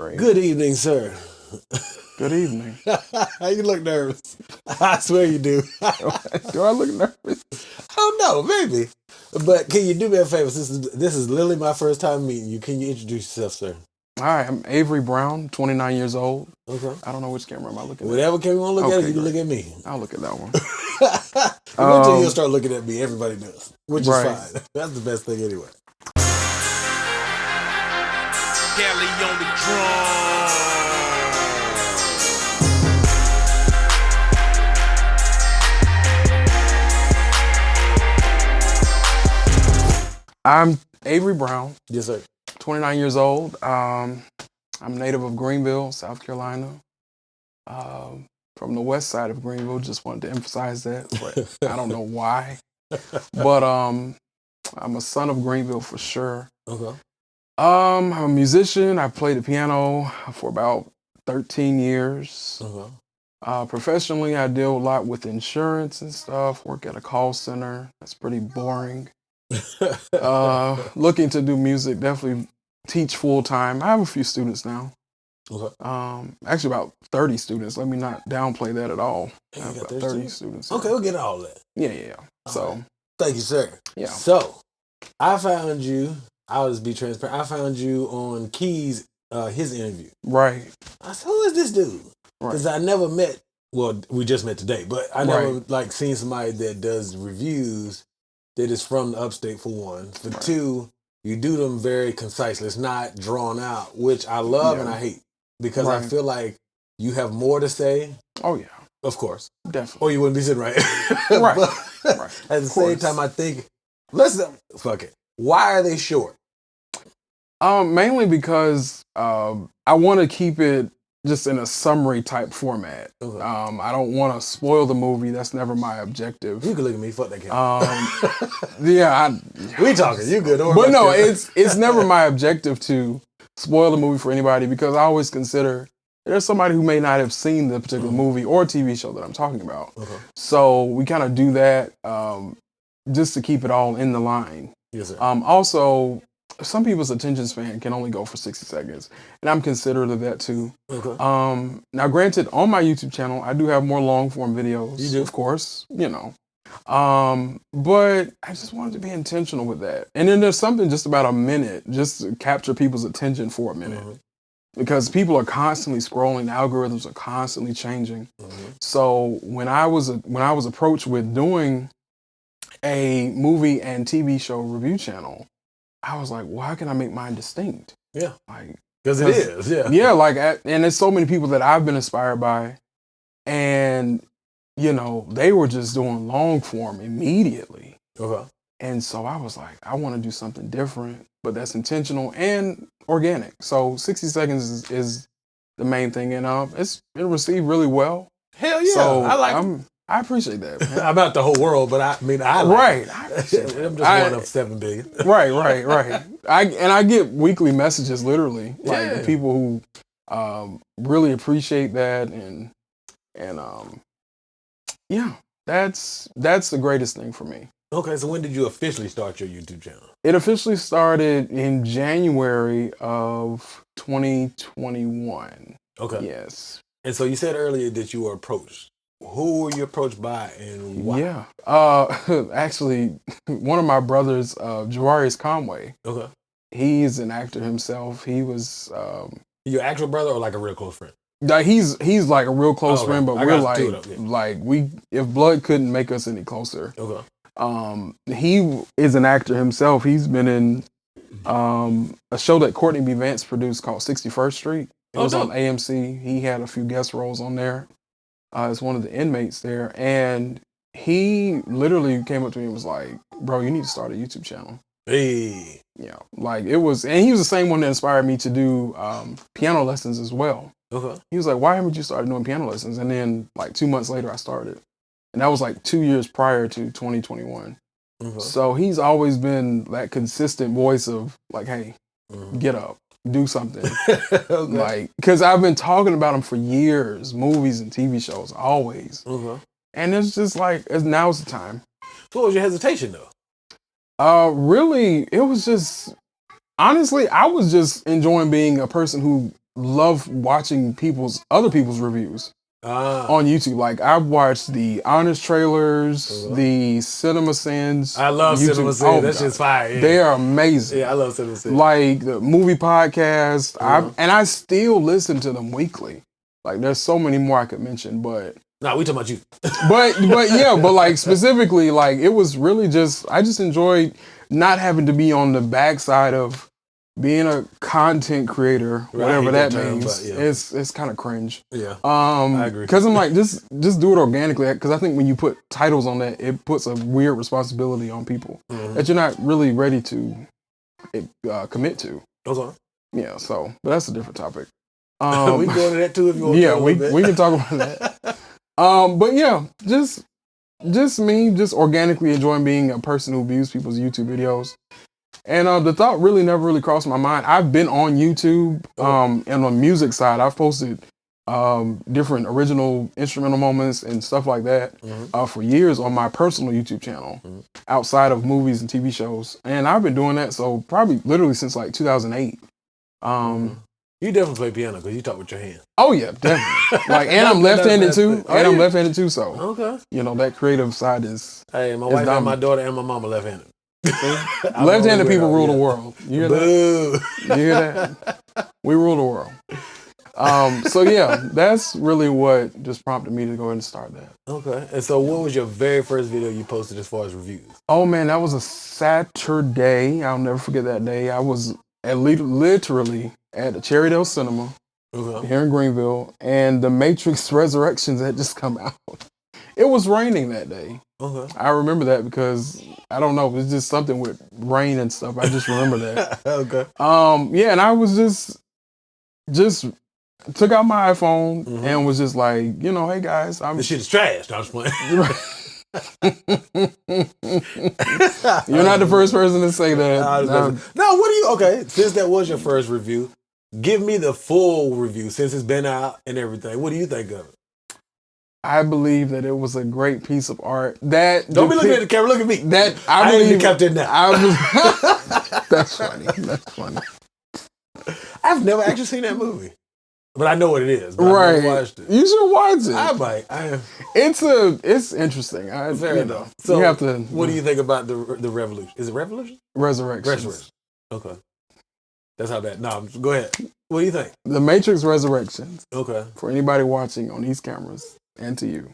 Great. Good evening, sir. Good evening. You look nervous. I swear you do. Do I look nervous? I don't know, maybe. But can you do me a favor? This is literally my first time meeting you. Can you introduce yourself, sir? Hi, I'm Avery Brown, 29 years old. Okay. I don't know which camera am I looking Whatever camera you want to look at, you can great. look at me. I'll look at that one. Eventually you'll start looking at me. Everybody does, which is Right. fine. That's the best thing anyway. Kelly on the drum. I'm Avery Brown, Yes, sir. 29 years old. I'm a native of Greenville, South Carolina. From the west side of Greenville, just wanted to emphasize that, but I don't know why. But I'm a son of Greenville for sure. Okay. I'm a musician. I played the piano for about 13 years. Okay. Professionally, I deal a lot with insurance and stuff, work at a call center. That's pretty boring. Looking to do music, definitely teach full time. I have a few students now. Okay. Actually about 30 students. Let me not downplay that at all. Hey, I have you got about 30 students. Okay, we'll get all that. Yeah. So, right. Thank you, sir. yeah. So, I found you. I'll just be transparent. I found you on Key's his interview. Right. I said, who is this dude? Because Right. I never met. Well, we just met today, but I never like seen somebody that does reviews that is from the upstate for one. For two, you do them very concisely. It's not drawn out, which I love and I hate because I feel like you have more to say. Oh yeah, of course, definitely. Or you wouldn't be sitting right. Right. But at the same time, I think fuck it. Why are they short? Mainly because I want to keep it just in a summary type format. Okay. I don't want to spoil the movie. That's never my objective. You can look at me. Fuck that camera. Yeah, we talking. You good? But no, it's never my objective to spoil the movie for anybody because I always consider there's somebody who may not have seen the particular movie or TV show that I'm talking about. Okay. So we kind of do that just to keep it all in the line. Yes, sir. Also, some people's attention span can only go for 60 seconds, and I'm considerate of that too. Okay. Now, granted, on my YouTube channel, I do have more long form videos. You do, of course, but I just wanted to be intentional with that. And then there's something just about a minute, just to capture people's attention for a minute. Mm-hmm. Because people are constantly scrolling, the algorithms are constantly changing. Mm-hmm. So when I was approached with doing a movie and TV show review channel, I was like, well, how can I make mine distinct? Yeah. Like, because it is, yeah. Yeah, and there's so many people that I've been inspired by, and, they were just doing long form immediately. Okay. And so I was like, I want to do something different, but that's intentional and organic. So 60 seconds is the main thing, and it received really well. Hell yeah, so I appreciate that. Man. I'm not the whole world, but I like right. I'm just one of 7 billion. Right. I get weekly messages, literally, like people who really appreciate that, and that's the greatest thing for me. Okay, so when did you officially start your YouTube channel? It officially started in January of 2021. Okay. Yes. And so you said earlier that you were approached. Who were you approached by and why? Yeah. Actually, one of my brothers, Jawarius Conway. Okay. He's an actor himself. He was... your actual brother or like a real close friend? He's like a real close friend, but we're like if blood couldn't make us any closer. Okay. He is an actor himself. He's been in a show that Courtney B. Vance produced called 61st Street. It was on AMC. He had a few guest roles on there. As one of the inmates there. And he literally came up to me and was like, bro, you need to start a YouTube channel. Hey. Yeah. Like it was, and he was the same one that inspired me to do piano lessons as well. Okay. He was like, why haven't you started doing piano lessons? And then like 2 months later I started. And that was like 2 years prior to 2021. Mm-hmm. So he's always been that consistent voice of like, hey, get up, do something. Okay. Like, because I've been talking about him for years, movies and TV shows, always. Mm-hmm. And it's just like, now's the time. So what was your hesitation though? Really, it was just, honestly, I was just enjoying being a person who love watching other people's reviews on YouTube. Like I've watched the Honest trailers, the Cinema Sins. I love YouTube. Cinema Sins. That's just fire. Yeah. They are amazing. Yeah, I love Cinema Sins. Like the movie podcast. I still listen to them weekly. Like there's so many more I could mention, but no, we talking about you. but yeah, but like specifically, like it was really I just enjoyed not having to be on the backside of being a content creator, whatever that means. But, yeah. It's kind of cringe. Yeah, I agree. Because I'm like, just do it organically. Because I think when you put titles on that, it puts a weird responsibility on people that you're not really ready to commit to. Okay. Yeah. So, but that's a different topic. We can go into that too if you want. Yeah, we can talk about that. But yeah, just me, just organically enjoying being a person who views people's YouTube videos. And the thought never really crossed my mind. I've been on YouTube, and on the music side, I've posted different original instrumental moments and stuff like that for years on my personal YouTube channel, outside of movies and TV shows. And I've been doing that, so probably literally since like 2008. You definitely play piano because you talk with your hand. Oh yeah, definitely. Like, and I'm left-handed too. I'm left-handed too. So that creative side is. Hey, my wife and my daughter and my mama left-handed. Left-handed people rule the world. You hear that? You hear that? We rule the world. So yeah, that's really what just prompted me to go ahead and start that. Okay. And so what was your very first video you posted as far as reviews? Oh man, that was a Saturday. I'll never forget that day. I was literally at the Averys Cinema here in Greenville, and The Matrix Resurrections had just come out. It was raining that day. Okay. I remember that because I don't know, it's just something with rain and stuff. I just remember that. Okay. Yeah, and I was just took out my iPhone and was just like, hey guys, this shit is trash. I was playing. You're not the first person to say that. No, what do you? Okay, since that was your first review, give me the full review since it's been out and everything. What do you think of it? I believe that it was a great piece of art. Don't be looking at the camera. Look at me. That I believe the captain now. That's funny. That's funny. I've never actually seen that movie, but I know what it is. Right. I've never watched it. You should watch it. I might. It's interesting. Fair enough. So you have to. What do you think about the revolution? Is it revolution? Resurrection. Okay. That's how bad. No, go ahead. What do you think? The Matrix Resurrections. Okay. For anybody watching on these cameras and to you,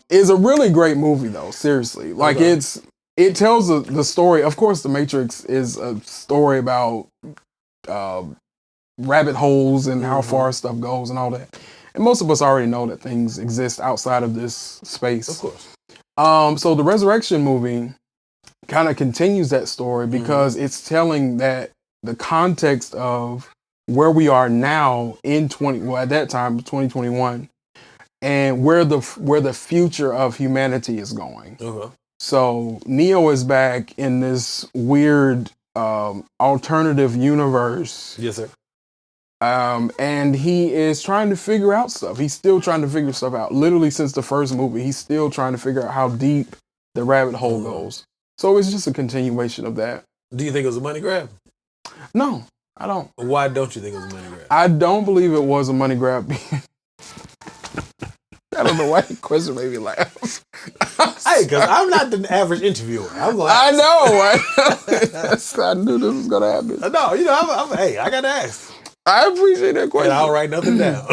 is a really great movie though. Seriously, like it tells the story. Of course, The Matrix is a story about rabbit holes and how far stuff goes and all that. And most of us already know that things exist outside of this space. Of course. So the Resurrection movie kind of continues that story because it's telling that the context of where we are now at that time, 2021, and where the future of humanity is going. Okay. So Neo is back in this weird alternative universe. Yes, sir. And he is trying to figure out stuff. He's still trying to figure stuff out. Literally since the first movie, he's still trying to figure out how deep the rabbit hole goes. So it's just a continuation of that. Do you think it was a money grab? No, I don't. Why don't you think it was a money grab? I don't believe it was a money grab. I don't know why the question made me laugh. Hey, because I'm not the average interviewer. I know. I knew this was going to happen. No, hey, I got to ask. I appreciate that question. And I'll write nothing down.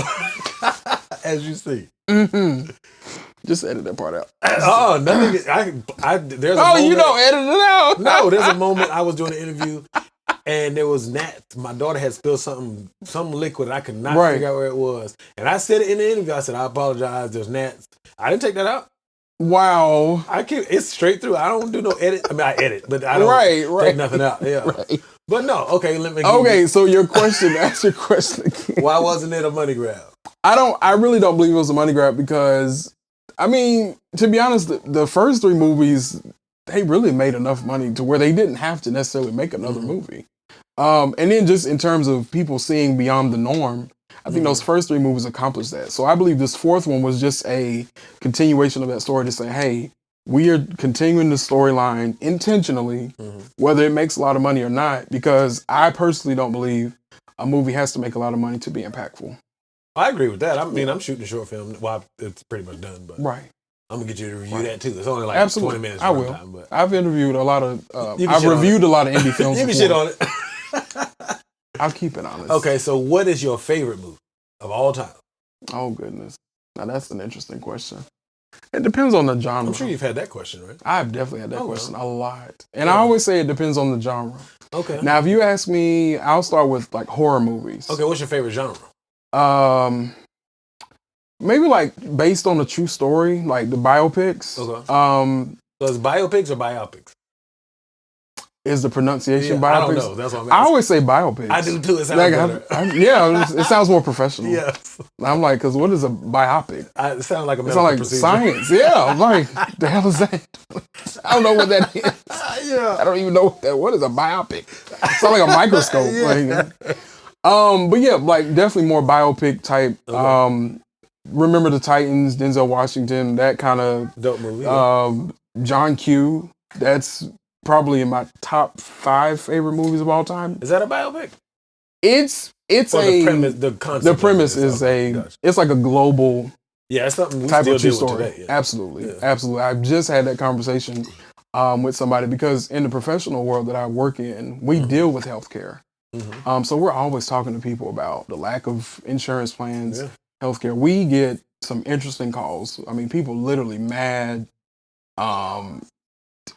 As you see. Mm-hmm. Just edit that part out. Oh, nothing. There's a moment, you don't edit it out. No, there's a moment I was doing an interview and there was gnats. My daughter had spilled some liquid and I could not figure out where it was. And I said it in the interview. I said, I apologize. There's gnats. I didn't take that out. Wow. It's straight through. I don't do no edit. I mean, I edit, but I don't take nothing out. Yeah. Right. But no, okay, so your question, ask your question again. Why wasn't it a money grab? I really don't believe it was a money grab because, I mean, to be honest, the first three movies, they really made enough money to where they didn't have to necessarily make another movie. And then just in terms of people seeing beyond the norm, I think those first three movies accomplished that. So I believe this fourth one was just a continuation of that story to say, hey, we are continuing the storyline intentionally, whether it makes a lot of money or not, because I personally don't believe a movie has to make a lot of money to be impactful. I agree with that. I mean, I'm shooting a short film. Well, it's pretty much done, but Right. I'm gonna get you to review that too. It's only like Absolutely. 20 minutes I will. time, but I've interviewed a lot of. You can I've shit on reviewed it. a lot of indie films. you can before. shit on it. I'll keep it honest. Okay, so what is your favorite movie of all time? Oh goodness, now that's an interesting question. It depends on the genre. I'm sure you've had that question, right? I've definitely had that question a lot, and Yeah. I always say it depends on the genre. Okay. Now, if you ask me, I'll start with like horror movies. Okay, what's your favorite genre? Maybe like based on a true story, like the biopics. Okay. So it's biopics or biopics? Is the pronunciation biopics? I don't know. That's what I'm asking. I always say biopics. I do too. It sounds Like, better. yeah, it sounds more professional. Yeah. I'm like, because what is a biopic? It sounds like a It's medical not like procedure. science. Yeah, I'm like, the hell is that? I don't know what that is. Yeah. I don't even know what is a biopic. It's not like a microscope. Yeah. But yeah, like definitely more biopic type. Okay. Remember the Titans, Denzel Washington, that kind of Dope movie. Yeah. John Q. That's probably in my top 5 favorite movies of all time. Is that a biopic? It's Or a the premise. The concept. the premise of it is gotcha. it's like a global Yeah, it's something we type still of true deal with story. today. Yeah. Absolutely, Yeah. absolutely. I just had that conversation with somebody because in the professional world that I work in, we deal with healthcare. Mm-hmm. So we're always talking to people about the lack of insurance plans, Yeah. healthcare. We get some interesting calls. I mean, people literally mad.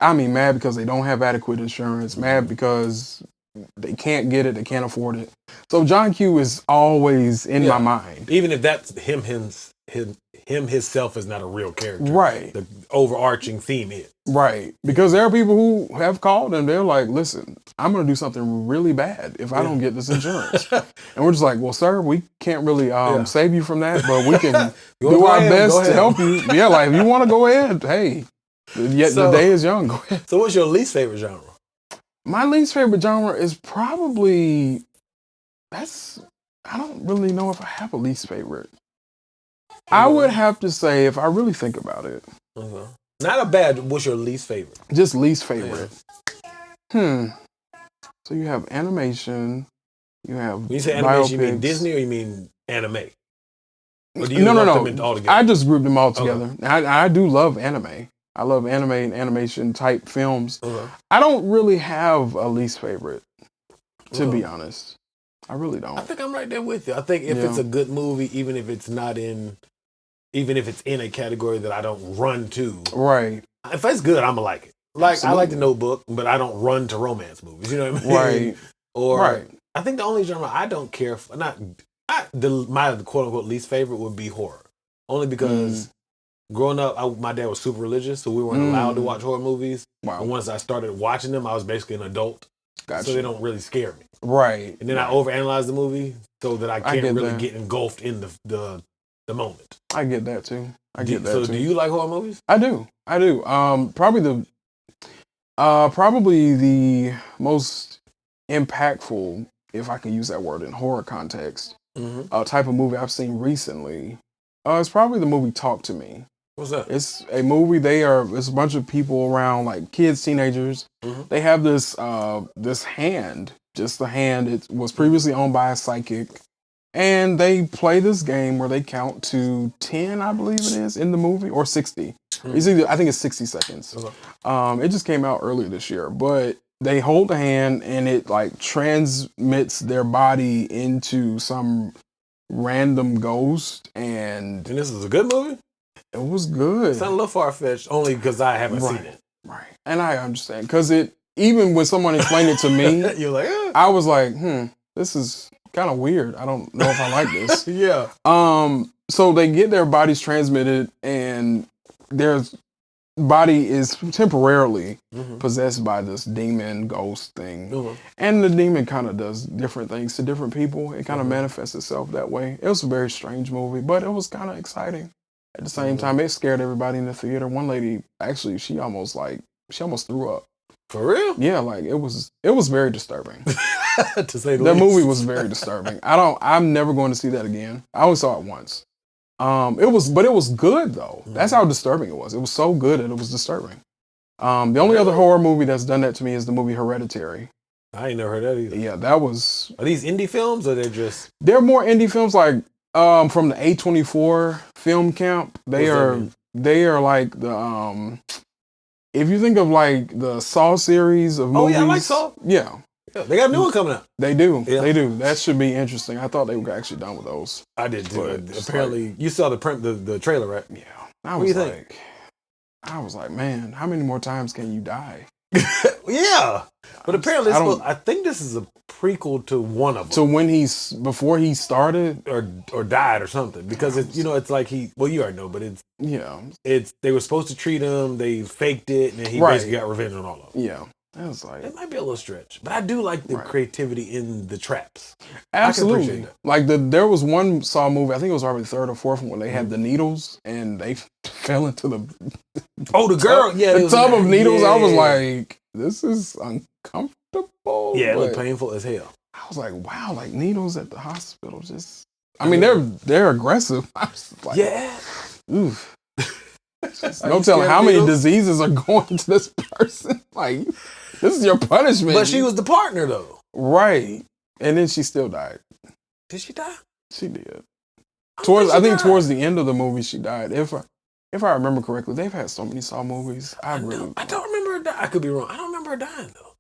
Mad because they don't have adequate insurance. Mad because they can't get it. They can't afford it. So John Q is always in my mind. Even if that's him himself is not a real character. Right. The overarching theme is. Right. Because there are people who have called and they're like, listen, I'm going to do something really bad if I don't get this insurance. And we're just like, well, sir, we can't really save you from that, but we can do our best to help you. Yeah, like if you want to go ahead, hey, the day is young. Go ahead. So what's your least favorite genre? My least favorite genre is probably, I don't really know if I have a least favorite. I would have to say, if I really think about it. Not a bad, what's your least favorite? Just least favorite. So you have animation, you have When you say animation, biopics. you mean Disney or you mean anime? Or do you No. lump them all together? I just grouped them all together. Okay. I do love anime. I love anime and animation type films. I don't really have a least favorite, to be honest. I really don't. I think I'm right there with you. I think if it's a good movie, even if it's in a category that I don't run to. Right. If it's good, I'm gonna like it. Like Absolutely. I like The Notebook, but I don't run to romance movies. You know what I mean? Right. Or I think the only genre I don't care for, my quote unquote least favorite would be horror. Only because growing up, my dad was super religious, so we weren't allowed to watch horror movies. Wow. And once I started watching them, I was basically an adult. Gotcha. So they don't really scare me. Right. And then I overanalyze the movie so that I can't really get engulfed in the moment. I get that too. So do you like horror movies? I do. Probably the most impactful, if I can use that word in horror context, type of movie I've seen recently. It's probably the movie Talk to Me. What's that? It's a movie. It's a bunch of people around, like kids, teenagers. They have this hand, just the hand. It was previously owned by a psychic, and they play this game where they count to 10, I believe it is, in the movie, or 60. I think it's 60 seconds. It just came out earlier this year, but they hold the hand and it like transmits their body into some random ghost. And this is a good movie? It was good. It's not a little far-fetched, only because I haven't seen it. Right. And I understand. Because even when someone explained it to me, you're like, I was like, this is kind of weird. I don't know if I like this. Yeah. So they get their bodies transmitted, and their body is temporarily possessed by this demon ghost thing. And the demon kind of does different things to different people. It kind of manifests itself that way. It was a very strange movie, but it was kind of exciting. At the same time, it scared everybody in the theater. One lady, actually, she almost threw up. For real? Yeah, like it was very disturbing. To say the least. That movie was very disturbing. I'm never going to see that again. I only saw it once. It was good though. That's how disturbing it was. It was so good that it was disturbing. The only other horror movie that's done that to me is the movie Hereditary. I ain't never heard that either. Yeah, that was. Are these indie films or they're just? They're more indie films, like from the A24 film camp. They are like the if you think of like the Saw series of movies. Oh yeah, I like Saw. Yeah. Yeah, they got a new one coming out. They do. Yeah. They do. That should be interesting. I thought they were actually done with those. I did too. But Apparently, you saw the trailer, right? Yeah. I was like, man, how many more times can you die? Yeah, but apparently, I think this is a prequel to one of them. So when before he started or died or something, because it's like you already know, but they were supposed to treat him, they faked it, and then he basically got revenge on all of them. Yeah. I was like, it might be a little stretch, but I do like the creativity in the traps. Absolutely. Like there was one Saw movie, I think it was probably the third or fourth one, when they had the needles and they fell into the the girl, the tub of needles. I was like, this is uncomfortable. Yeah, it looked painful as hell. I was like, wow, like needles at the hospital. Just, I mean, they're aggressive. I was like, yeah. Oof. No telling how many diseases are going to this person. Like, this is your punishment. But she was the partner, though. Right. And then she still died. Did she die? She did. I think towards the end of the movie, she died. If I remember correctly, they've had so many Saw movies. I don't remember her dying. I could be wrong. I don't remember her dying, though.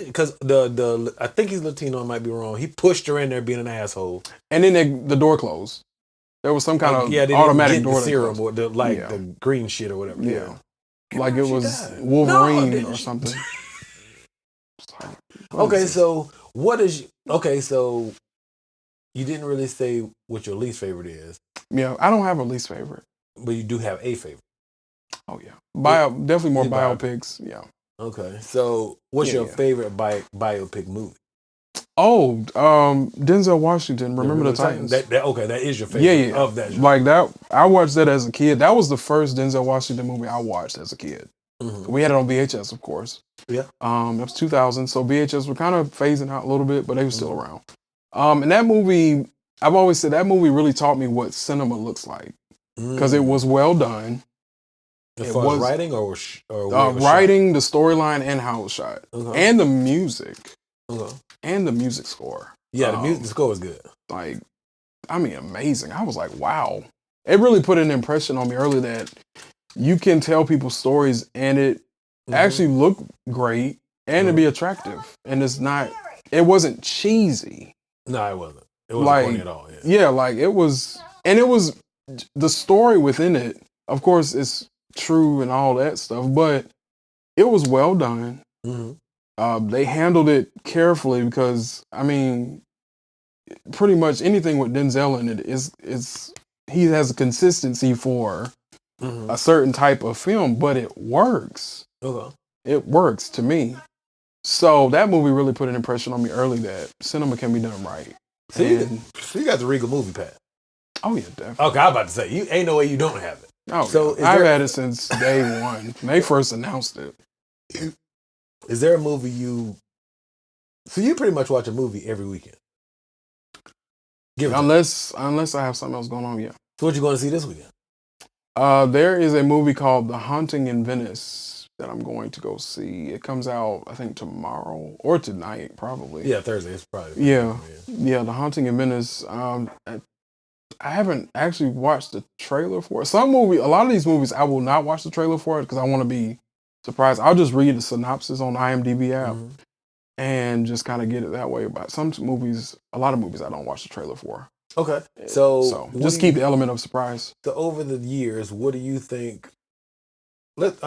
Because I think he's Latino. I might be wrong. He pushed her in there being an asshole. And then the door closed. There was some kind of automatic door. The serum or the green shit or whatever. Yeah. Like it was Wolverine or something. Okay, so so you didn't really say what your least favorite is. Yeah, I don't have a least favorite. But you do have a favorite. Oh yeah. Definitely more biopics. Yeah. Okay. So what's your favorite biopic movie? Oh, Denzel Washington, Remember the Titans. That is your favorite of that genre. Like that, I watched that as a kid. That was the first Denzel Washington movie I watched as a kid. Mm-hmm. We had it on VHS, of course. Yeah. That was 2000, so VHS were kind of phasing out a little bit, but they were still around. And that movie, I've always said that movie really taught me what cinema looks like. Because it was well done. As far as writing or writing, the storyline, and how it was shot. And the music. And the music score. Yeah, the score was good. Like, I mean, amazing. I was like, wow. It really put an impression on me early that you can tell people stories and it actually look great and it be attractive. And it wasn't cheesy. No, it wasn't. It wasn't corny at all. Yeah, like it was the story within it, of course, is true and all that stuff, but it was well done. They handled it carefully because, I mean, pretty much anything with Denzel in it is he has a consistency for a certain type of film, but it works. It works to me. So that movie really put an impression on me early that cinema can be done right. So you got the Regal movie pass. Oh yeah, definitely. Okay, I was about to say you ain't no way you don't have it. Oh, so I've had it since day one. When they first announced it. Is there a movie So you pretty much watch a movie every weekend? Unless I have something else going on, yeah. So what you going to see this weekend? There is a movie called The Haunting in Venice that I'm going to go see. It comes out, I think, tomorrow or tonight, probably. Yeah, Thursday. It's probably. Yeah, The Haunting in Venice. I haven't actually watched the trailer for it. A lot of these movies, I will not watch the trailer for it because I want to be surprised. I'll just read the synopsis on the IMDb app and just kind of get it that way. But a lot of movies, I don't watch the trailer for. Okay, so just keep the element of surprise. So over the years, what do you think? Let's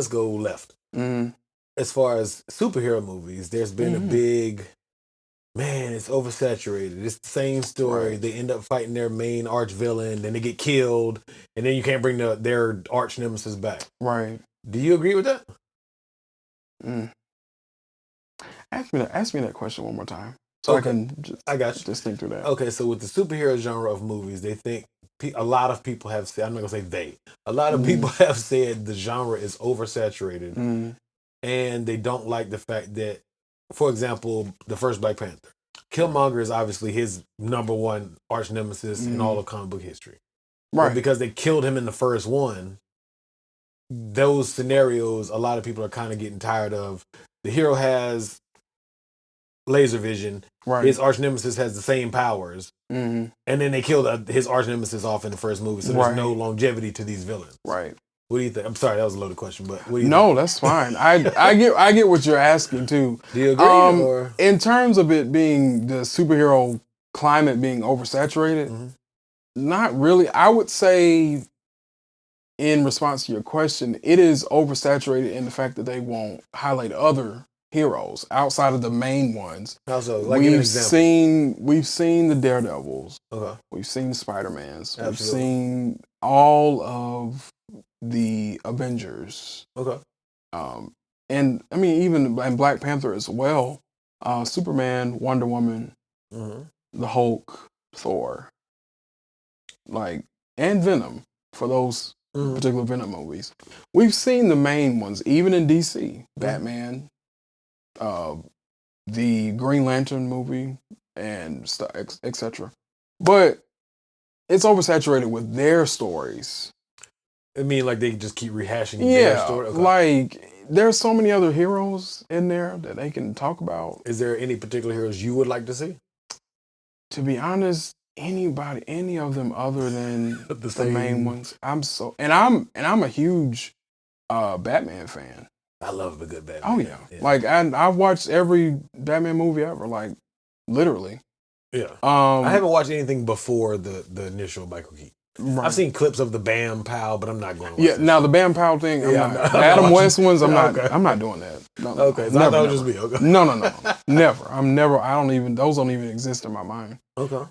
go left. As far as superhero movies, there's been a big. Man, it's oversaturated. It's the same story. Right. They end up fighting their main arch villain, then they get killed, and then you can't bring their arch nemesis back. Right. Do you agree with that? Ask me that question one more time, so I can. I got you. Just think through that. Okay, so with the superhero genre of movies, they think a lot of people have said. I'm not gonna say they. A lot of people have said the genre is oversaturated, and they don't like the fact that. For example, the first Black Panther. Killmonger is obviously his number one arch nemesis in all of comic book history. Right. But because they killed him in the first one, those scenarios, a lot of people are kind of getting tired of. The hero has laser vision. Right. His arch nemesis has the same powers. Mm-hmm. And then they killed his arch nemesis off in the first movie. So there's no longevity to these villains. Right. What do you think? I'm sorry, that was a loaded question, but what do you think? No, that's fine. I get what you're asking too. Do you agree? Or? In terms of it being the superhero climate being oversaturated, not really. I would say, in response to your question, it is oversaturated in the fact that they won't highlight other heroes outside of the main ones. How so? Like, give an example. We've seen the Daredevils. Okay. We've seen the Spider-Mans. Absolutely. We've seen all of the Avengers. Okay. And I mean, even in Black Panther as well, Superman, Wonder Woman, the Hulk, Thor, and Venom for those particular Venom movies. We've seen the main ones, even in DC, Batman, the Green Lantern movie, and etc. But it's oversaturated with their stories. I mean, like they just keep rehashing their story? Okay. Like there's so many other heroes in there that they can talk about. Is there any particular heroes you would like to see? To be honest, any of them other than the main ones. I'm a huge Batman fan. I love a good Batman. Oh yeah. Like I've watched every Batman movie ever, like literally. Yeah. I haven't watched anything before the initial Michael Keaton. Right. I've seen clips of the Bam Pow, but I'm not going to watch now the Bam Pow thing, the Adam West ones, I'm not doing that. No, okay, so never, I thought it was just me. Okay. No, never. Those don't even exist in my mind. Okay.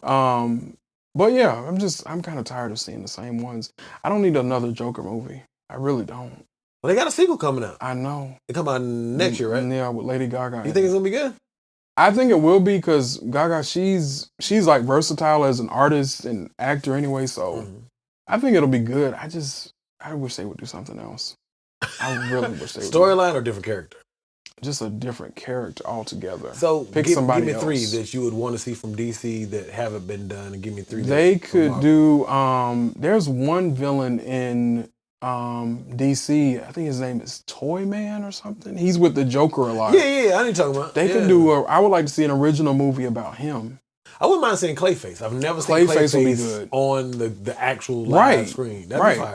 But yeah, I'm kind of tired of seeing the same ones. I don't need another Joker movie. I really don't. Well, they got a sequel coming out. I know. It come out next year, right? Yeah, with Lady Gaga. You think it's gonna be good? I think it will be because Gaga, she's like versatile as an artist and actor anyway. So I think it'll be good. I wish they would do something else. I really wish they would. Storyline or different character? Just a different character altogether. So pick somebody give me three else that you would want to see from DC that haven't been done, and give me three. They could do. There's one villain in DC. I think his name is Toyman or something. He's with the Joker a lot. Yeah. I know you're talking about. They could do. I would like to see an original movie about him. I wouldn't mind seeing Clayface. I've never seen Clayface would be good on the actual live screen. That'd be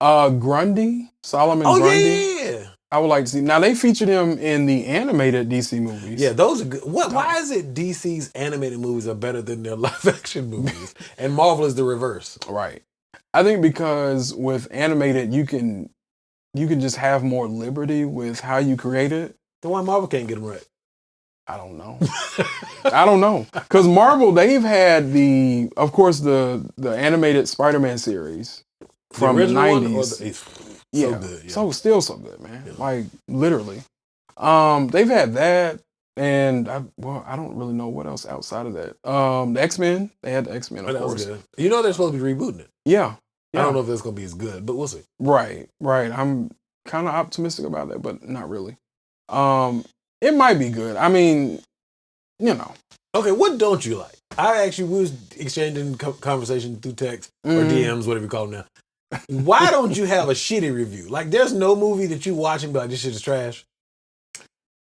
fine. Grundy, Solomon Grundy. Yeah. I would like to see. Now they featured him in the animated DC movies. Yeah, those are good. Why is it DC's animated movies are better than their live action movies, and Marvel is the reverse? Right. I think because with animated, you can just have more liberty with how you create it. Then why Marvel can't get them right? I don't know. I don't know. Because Marvel, they've had of course, the animated Spider-Man series from the 90s. So good. Yeah. So still so good, man. Yeah. Like literally. They've had that, and I don't really know what else outside of that. The X-Men, they had the X-Men, of course. Good. You know they're supposed to be rebooting it. Yeah. I don't know if it's gonna be as good, but we'll see. Right. I'm kind of optimistic about that, but not really. It might be good. I mean, Okay, what don't you like? We was exchanging conversation through text or DMs, whatever you call them now. Why don't you have a shitty review? Like, there's no movie that you watch and be like, this shit is trash.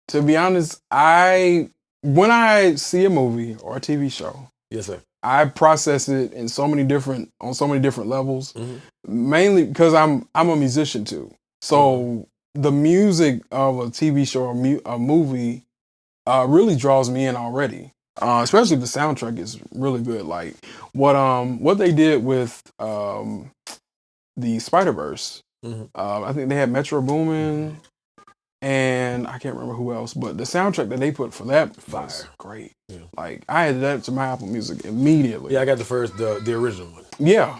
To be honest, when I see a movie or a TV show, yes, sir, I process it on so many different levels. Mainly because I'm a musician too, so the music of a TV show or a movie really draws me in already. Especially if the soundtrack is really good. Like what they did with the Spider-Verse. I think they had Metro Boomin, and I can't remember who else, but the soundtrack that they put for that was great. Yeah. Like I added that to my Apple Music immediately. Yeah, I got the original one. Yeah.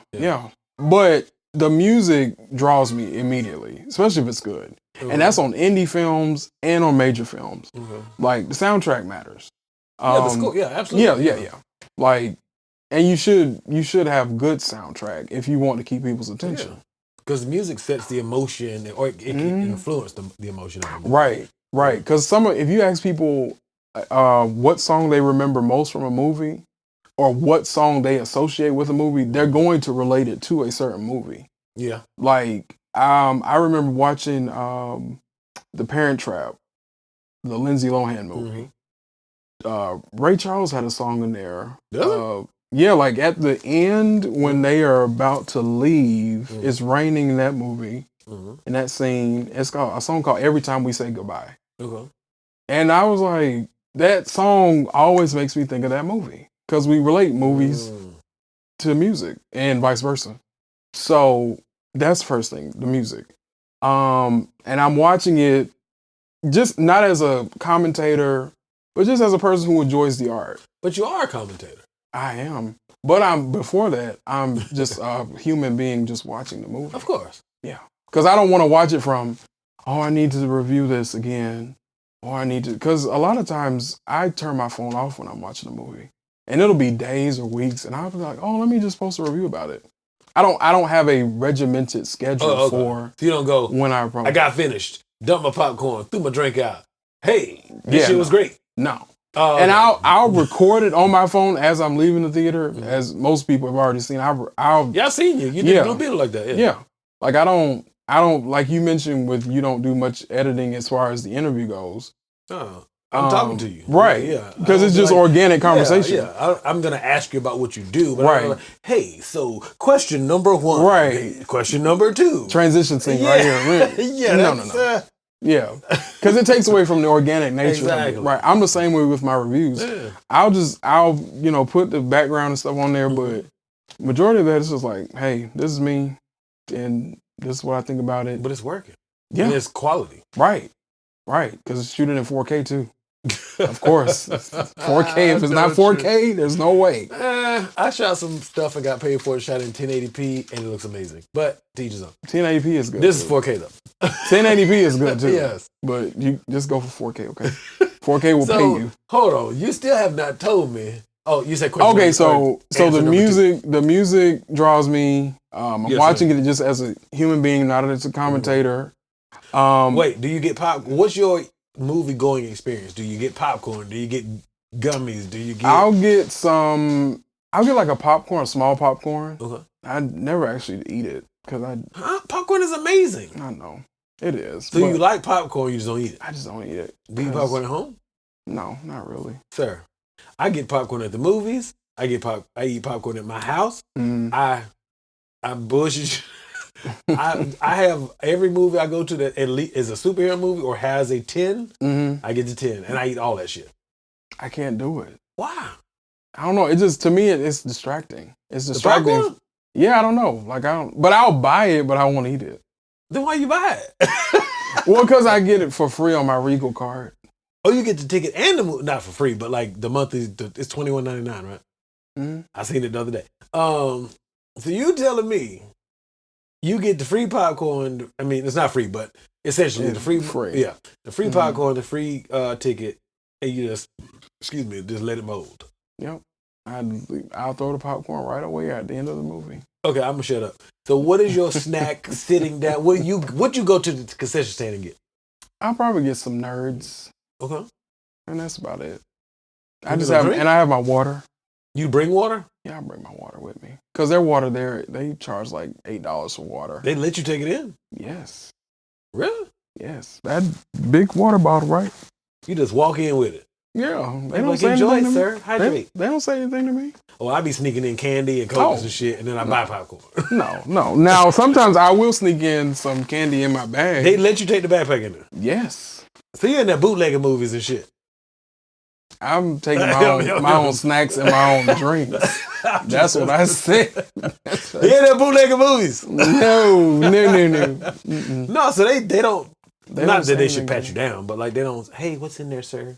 But the music draws me immediately, especially if it's good. And that's on indie films and on major films. Like the soundtrack matters. The score, absolutely. Yeah. Like, and you should have good soundtrack if you want to keep people's attention. Because the music sets the emotion, or it can influence the emotion of the movie. Right. Because if you ask people what song they remember most from a movie, or what song they associate with a movie, they're going to relate it to a certain movie. Yeah. Like, I remember watching The Parent Trap, the Lindsay Lohan movie. Ray Charles had a song in there. Really? Yeah, like at the end when they are about to leave, it's raining in that movie. In that scene, it's called a song called "Every Time We Say Goodbye." Okay. And I was like, that song always makes me think of that movie because we relate movies to music and vice versa. So that's the first thing, the music. And I'm watching it just not as a commentator, but just as a person who enjoys the art. But you are a commentator. I am. But before that, I'm just a human being just watching the movie. Of course. Yeah. Because I don't want to watch it from, I need to review this again. Or I need to, because a lot of times I turn my phone off when I'm watching a movie. And it'll be days or weeks, and I'll be like, let me just post a review about it. I don't have a regimented schedule for so you don't go, when I got finished, dumped my popcorn, threw my drink out. Hey, this shit was great. No. And I'll record it on my phone as I'm leaving the theater, as most people have already seen. I've seen you. You did a little bit like that. Yeah. Like I don't like you mentioned with you don't do much editing as far as the interview goes. I'm talking to you. Right. Yeah. Because it's just organic conversation. Yeah. I'm going to ask you about what you do. But I'm like, hey, so question number 1. Right. Question number 2. Transition scene right here. Yeah. No. Yeah. Because it takes away from the organic nature exactly. of it. Right. I'm the same way with my reviews. Yeah. I'll put the background and stuff on there, but majority of that is just like, hey, this is me and this is what I think about it. But it's working. Yeah. And it's quality. Right. Because it's shooting in 4K too. Of course. 4K. If it's not 4K, there's no way. I shot some stuff and got paid for it. Shot in 1080p and it looks amazing. But to each his own. 1080p is good. This is 4K though. 1080p is good too. Yes. But you just go for 4K, okay? 4K will pay you. Hold on. You still have not told me. Oh, you said question. Okay, so the music draws me. I'm watching it just as a human being, not as a commentator. Wait, do you get what's your movie going experience? Do you get popcorn? Do you get gummies? Do you get I'll get like a small popcorn. Okay. I never actually eat it because popcorn is amazing. I know. It is. So you like popcorn, you just don't eat it? I just don't eat it. Do you eat popcorn at home? No, not really. Sir, I get popcorn at the movies. I eat popcorn at my house. I bullshit. I have every movie I go to that at least is a superhero movie or has a 10. I get the 10 and I eat all that shit. I can't do it. Why? I don't know. It just to me it's distracting. It's distracting. The popcorn? Yeah, I don't know. Like but I'll buy it, but I won't eat it. Then why you buy it? Well, because I get it for free on my Regal card. Oh, you get the ticket and the movie, not for free, but like the monthly, it's $21.99, right? I seen it the other day. So you telling me you get the free popcorn? I mean, it's not free, but essentially the free. Yeah, the free popcorn, the free ticket, and you just let it mold. Yep. I'll throw the popcorn right away at the end of the movie. Okay, I'm gonna shut up. So, what is your snack sitting down? What you go to the concession stand and get? I'll probably get some Nerds. Okay. And that's about it. I have my water. You bring water? Yeah, I bring my water with me. Because their water there, they charge like $8 for water. They let you take it in? Yes. Really? Yes. That big water bottle, right? You just walk in with it? Yeah. They don't say anything to me. Sir. Hydrate. They don't say anything to me. Oh, I be sneaking in candy and Cokes and shit, and then I buy popcorn. No. Now, sometimes I will sneak in some candy in my bag. They let you take the backpack in there? Yes. So you're in that bootlegging movies and shit? I'm taking my own snacks and my own drinks. That's what I said. You're in that bootlegging movies? No. No, so they don't, not that they should pat anything. you down, but like they don't, hey, what's in there, sir?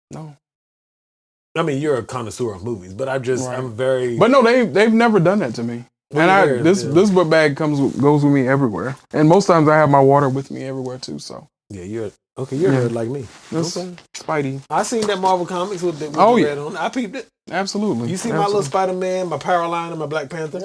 No. I mean, you're a connoisseur of movies, but I'm very... But no, they've never done that to me. And this book bag goes with me everywhere. And most times I have my water with me everywhere too, so. Yeah, you're a nerd like me. That's Spidey. I seen that Marvel Comics with the red on. I peeped it. Absolutely. You see my little Spider-Man, my Powerline, and my Black Panther?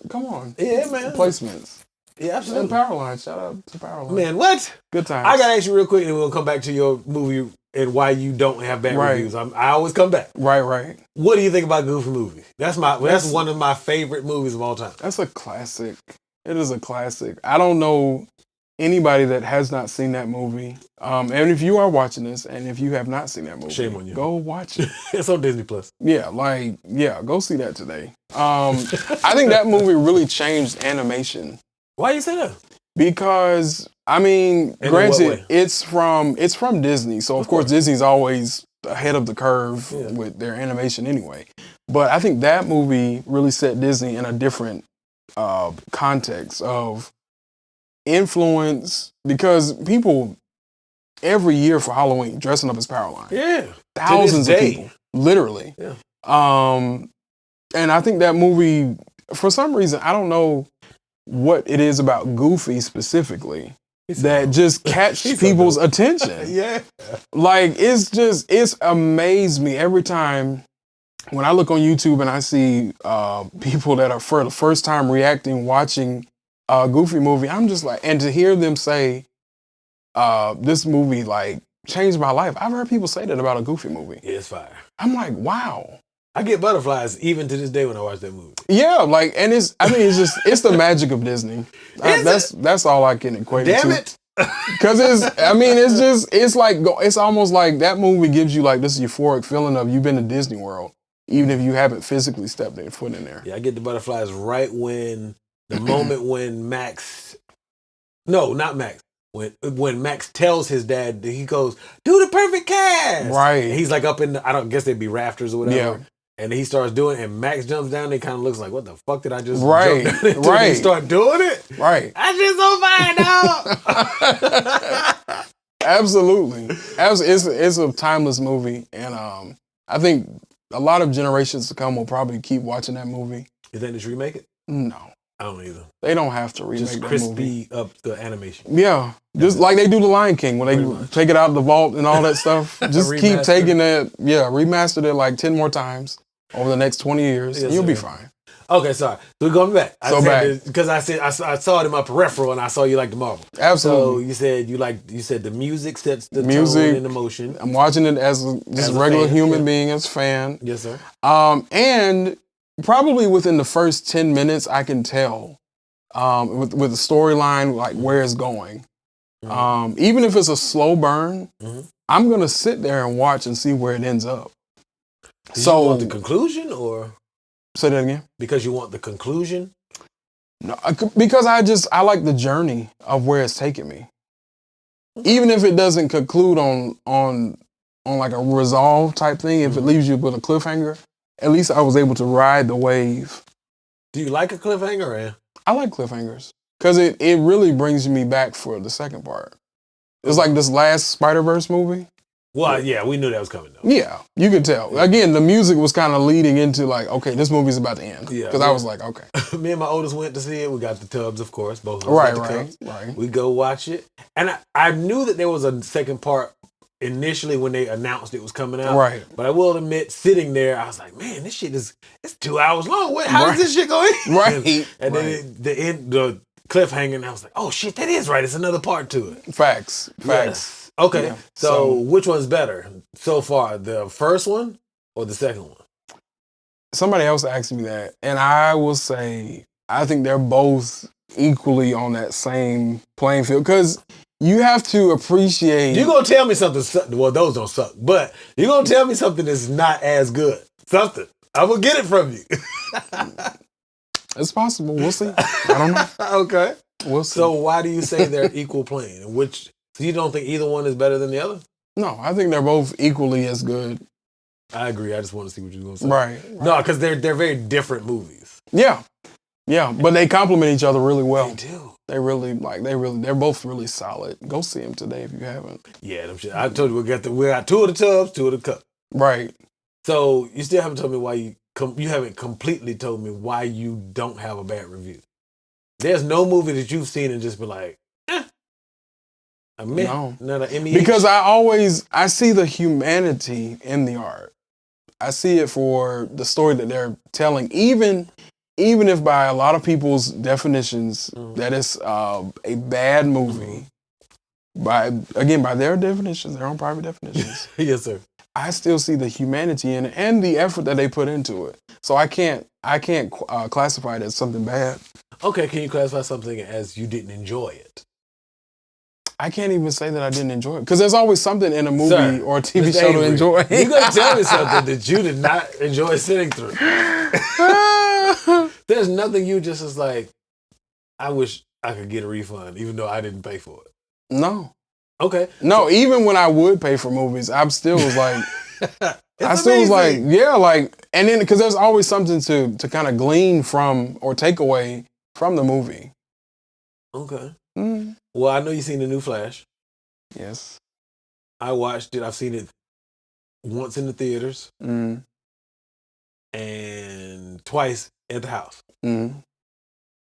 Come on. Yeah, man. Placements. Yeah, absolutely. And Powerline. Shout out to Powerline. Man, what? Good times. I got to ask you real quick, and we'll come back to your movie and why you don't have bad reviews. I always come back. Right. What do you think about Goofy movie? That's one of my favorite movies of all time. That's a classic. It is a classic. I don't know anybody that has not seen that movie, and if you are watching this, and if you have not seen that movie, shame on you. Go watch it. It's on Disney Plus. Yeah, go see that today. I think that movie really changed animation. Why you say that? Because I mean, granted, it's from Disney, so of course Disney's always ahead of the curve with their animation anyway. But I think that movie really set Disney in a different context of influence, because people every year for Halloween dressing up as Powerline. Yeah, thousands of people, literally. Yeah. And I think that movie, for some reason, I don't know what it is about Goofy specifically that just catch people's attention. Yeah. Like, it's amazed me every time when I look on YouTube and I see people that are for the first time watching a Goofy movie. I'm just like, and to hear them say, this movie like changed my life. I've heard people say that about a Goofy movie. Yeah, it's fire. I'm like, wow. I get butterflies even to this day when I watch that movie. Yeah, like, and I think it's the magic of Disney. That's all I can equate it to. Damn it. Because it's almost like that movie gives you like this euphoric feeling of you've been to Disney World, even if you haven't physically stepped your foot in there. Yeah, I get the butterflies right when the moment when not Max. When Max tells his dad, he goes, "Do the perfect cast." Right. And he's like up in I don't guess they'd be rafters or whatever. Yeah. And he starts doing it, and Max jumps down, and he kind of looks like, what the fuck did I just jump down into? Right. And start doing it? Right. I just so fire, dog. Absolutely. It's a timeless movie, and I think a lot of generations to come will probably keep watching that movie. You think they should remake it? No. I don't either. They don't have to remake that movie. Just crispy up the animation. Yeah. Just like they do The Lion King when they take it out of the vault and all that stuff. Just keep taking it. Yeah, remastered it like 10 more times over the next 20 years. Yes, you'll be fine. Okay, sorry. So we're going back. Because I saw it in my peripheral and I saw you like the Marvel. Absolutely. So you said the music sets the tone and emotion. I'm watching it as just a regular human being, as a fan. Yes, sir. And probably within the first 10 minutes, I can tell with the storyline, like where it's going. Mm-hmm. Even if it's a slow burn, I'm going to sit there and watch and see where it ends up. Do you want the conclusion or? Say that again? Because you want the conclusion? No, because I like the journey of where it's taking me. Even if it doesn't conclude on like a resolve type thing, if it leaves you with a cliffhanger, at least I was able to ride the wave. Do you like a cliffhanger? I like cliffhangers because it really brings me back for the second part. It's like this last Spider-Verse movie. Well, yeah, we knew that was coming though. Yeah, you could tell. Again, the music was kind of leading into like, okay, this movie's about to end. Yeah, because I was like, okay. Me and my oldest went to see it. We got the tubs, of course, both of us. Right. We go watch it, and I knew that there was a second part initially when they announced it was coming out. Right. But I will admit, sitting there, I was like, man, this shit it's 2 hours long. How does this shit go in? Right. And then the cliffhanger, and I was like, oh shit, that is right. It's another part to it. Facts. Yes. Okay. Yeah. So which one's better so far, the first one or the second one? Somebody else asked me that, and I will say I think they're both equally on that same playing field because you have to appreciate. You're going to tell me something. Well, those don't suck, but you're going to tell me something that's not as good. Something. I'm going to get it from you. It's possible. We'll see. I don't know. Okay. We'll see. So why do you say they're equal playing? So you don't think either one is better than the other? No, I think they're both equally as good. I agree. I just want to see what you're going to say. Right. No, because they're very different movies. Yeah. Yeah, but they complement each other really well. They do. They're both really solid. Go see them today if you haven't. Yeah, them shit. I told you we got 2 of the tubs, 2 of the cup. Right. So you still haven't told me why you haven't completely told me why you don't have a bad review. There's no movie that you've seen and just be like, no. Not an MEH. Because I see the humanity in the art. I see it for the story that they're telling, even if by a lot of people's definitions that is a bad movie. By their definitions, their own private definitions. Yes, sir. I still see the humanity in it and the effort that they put into it. So I can't classify it as something bad. Okay, can you classify something as you didn't enjoy it? I can't even say that I didn't enjoy it because there's always something in a movie Sir, or a TV Mr. show to Avery, enjoy. You gonna tell me something that you did not enjoy sitting through? There's nothing you just is like, I wish I could get a refund, even though I didn't pay for it. No. Okay. No, even when I would pay for movies, I still was like, yeah, like, and then because there's always something to kind of glean from or take away from the movie. Okay. Well, I know you've seen the new Flash. Yes. I watched it. I've seen it once in the theaters and twice at the house. You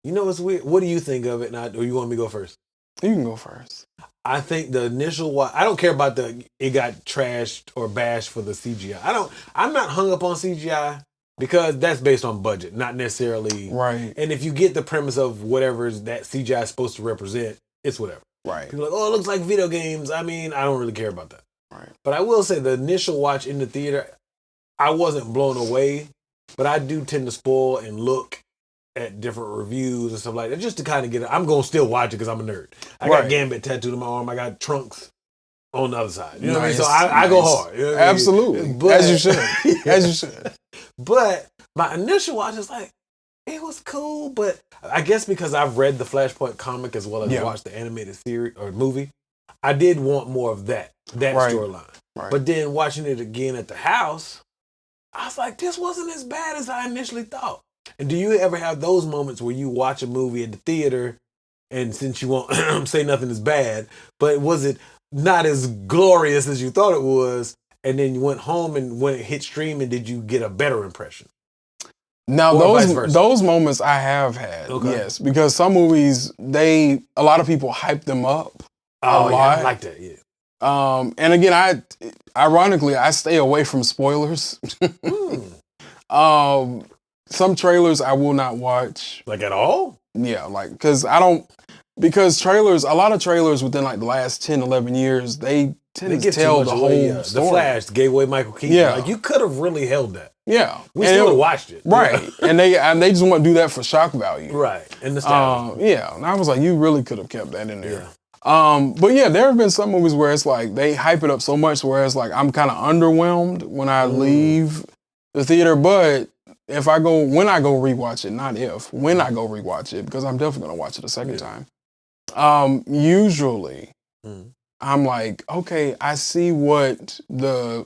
know what's weird? What do you think of it? Or you want me to go first? You can go first. I think the initial watch, I don't care about it got trashed or bashed for the CGI. I'm not hung up on CGI because that's based on budget, not necessarily. Right. And if you get the premise of whatever that CGI is supposed to represent, it's whatever. Right. People are like, oh, it looks like video games. I mean, I don't really care about that. Right. But I will say the initial watch in the theater, I wasn't blown away, but I do tend to spoil and look at different reviews and stuff like that just to kind of get it. I'm going to still watch it because I'm a nerd. I got Gambit tattooed on my arm. I got Trunks on the other side. You know what I mean? So I go hard. You know what I mean? Absolutely. But, as you should. As you should. But my initial watch is like, it was cool, but I guess because I've read the Flashpoint comic as well as watched the animated series or movie, I did want more of that storyline. Right. But then watching it again at the house, I was like, this wasn't as bad as I initially thought. And do you ever have those moments where you watch a movie at the theater and since you won't say nothing is bad, but was it not as glorious as you thought it was? And then you went home and when it hit streaming, did you get a better impression? Now, those moments I have had, yes, because some movies, a lot of people hype them up a lot. I like that, yeah. And again, ironically, I stay away from spoilers. Some trailers I will not watch. Like at all? Yeah, like, because trailers, a lot of trailers within like the last 10, 11 years, they tend to tell the whole story. The Flash gave away Michael Keaton. Yeah. Like, you could have really held that. Yeah. We still would have watched it. Right. and they just want to do that for shock value. Right. And nostalgia. Yeah. And I was like, you really could have kept that in there. Yeah. But yeah, there have been some movies where it's like they hype it up so much where it's like I'm kind of underwhelmed when I leave the theater. But when I go rewatch it, when I go rewatch it, because I'm definitely going to watch it a second time. Usually I'm like, okay, I see what the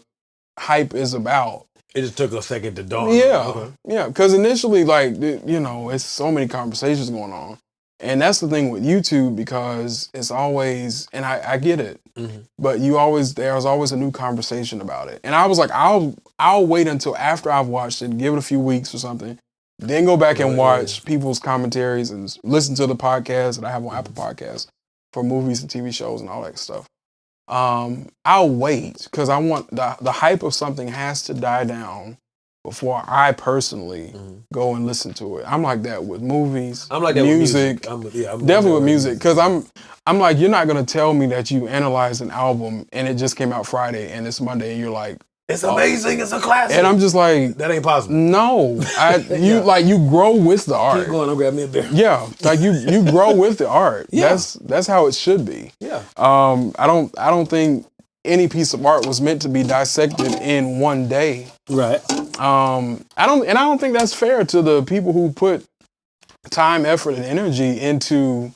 hype is about. It just took a second to dawn. Yeah. Yeah. Because initially, like, it's so many conversations going on. And that's the thing with YouTube because it's always, and I get it, but there's always a new conversation about it. And I was like, I'll wait until after I've watched it, give it a few weeks or something, then go back and watch people's commentaries and listen to the podcast that I have on Apple Podcasts for movies and TV shows and all that stuff. I'll wait because I want the hype of something has to die down before I personally go and listen to it. I'm like that with movies. I'm like that music. With music. I'm definitely with music because I'm like, you're not gonna tell me that you analyzed an album and it just came out Friday and it's Monday and you're like, it's amazing, it's a classic. And I'm just like, that ain't possible. No, you grow with the art. Keep going, I'll grab me a beer. Yeah, like you grow with the art. Yeah. That's how it should be. Yeah. I don't think any piece of art was meant to be dissected in one day. Right. I don't think that's fair to the people who put time, effort, and energy into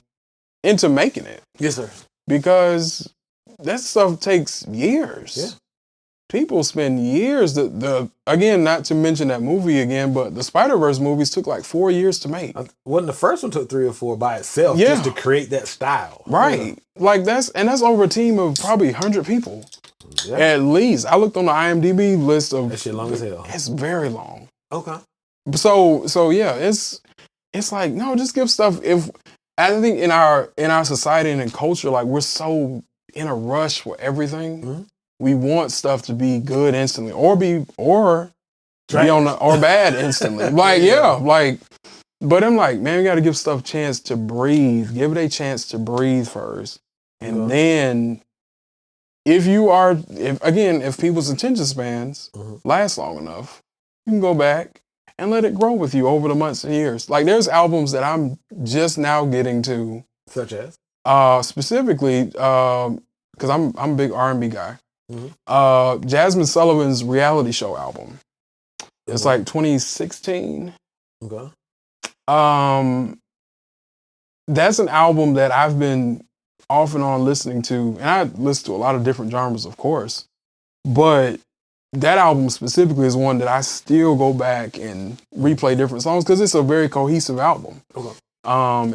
making it. Yes, sir. Because that stuff takes years. Yeah. People spend years. Again, not to mention that movie again, but the Spider-Verse movies took like 4 years to make. Well, the first one took 3 or 4 by itself just to create that style. Right. Yeah. Like that's over a team of probably 100 people. Yeah. At least. I looked on the IMDb list of that shit long as hell. It's very long. Okay. So yeah, it's like, no, just give stuff. I think in our society and in culture, like we're so in a rush for everything. We want stuff to be good instantly, or be bad instantly. Like but I'm like, man, we got to give stuff a chance to breathe. Give it a chance to breathe first, and then if people's attention spans last long enough, you can go back and let it grow with you over the months and years. Like there's albums that I'm just now getting to, such as Specifically, because I'm a big R&B guy. Jasmine Sullivan's reality show album. It's like 2016. Okay. That's an album that I've been off and on listening to, and I listen to a lot of different genres, of course, but that album specifically is one that I still go back and replay different songs because it's a very cohesive album. Okay.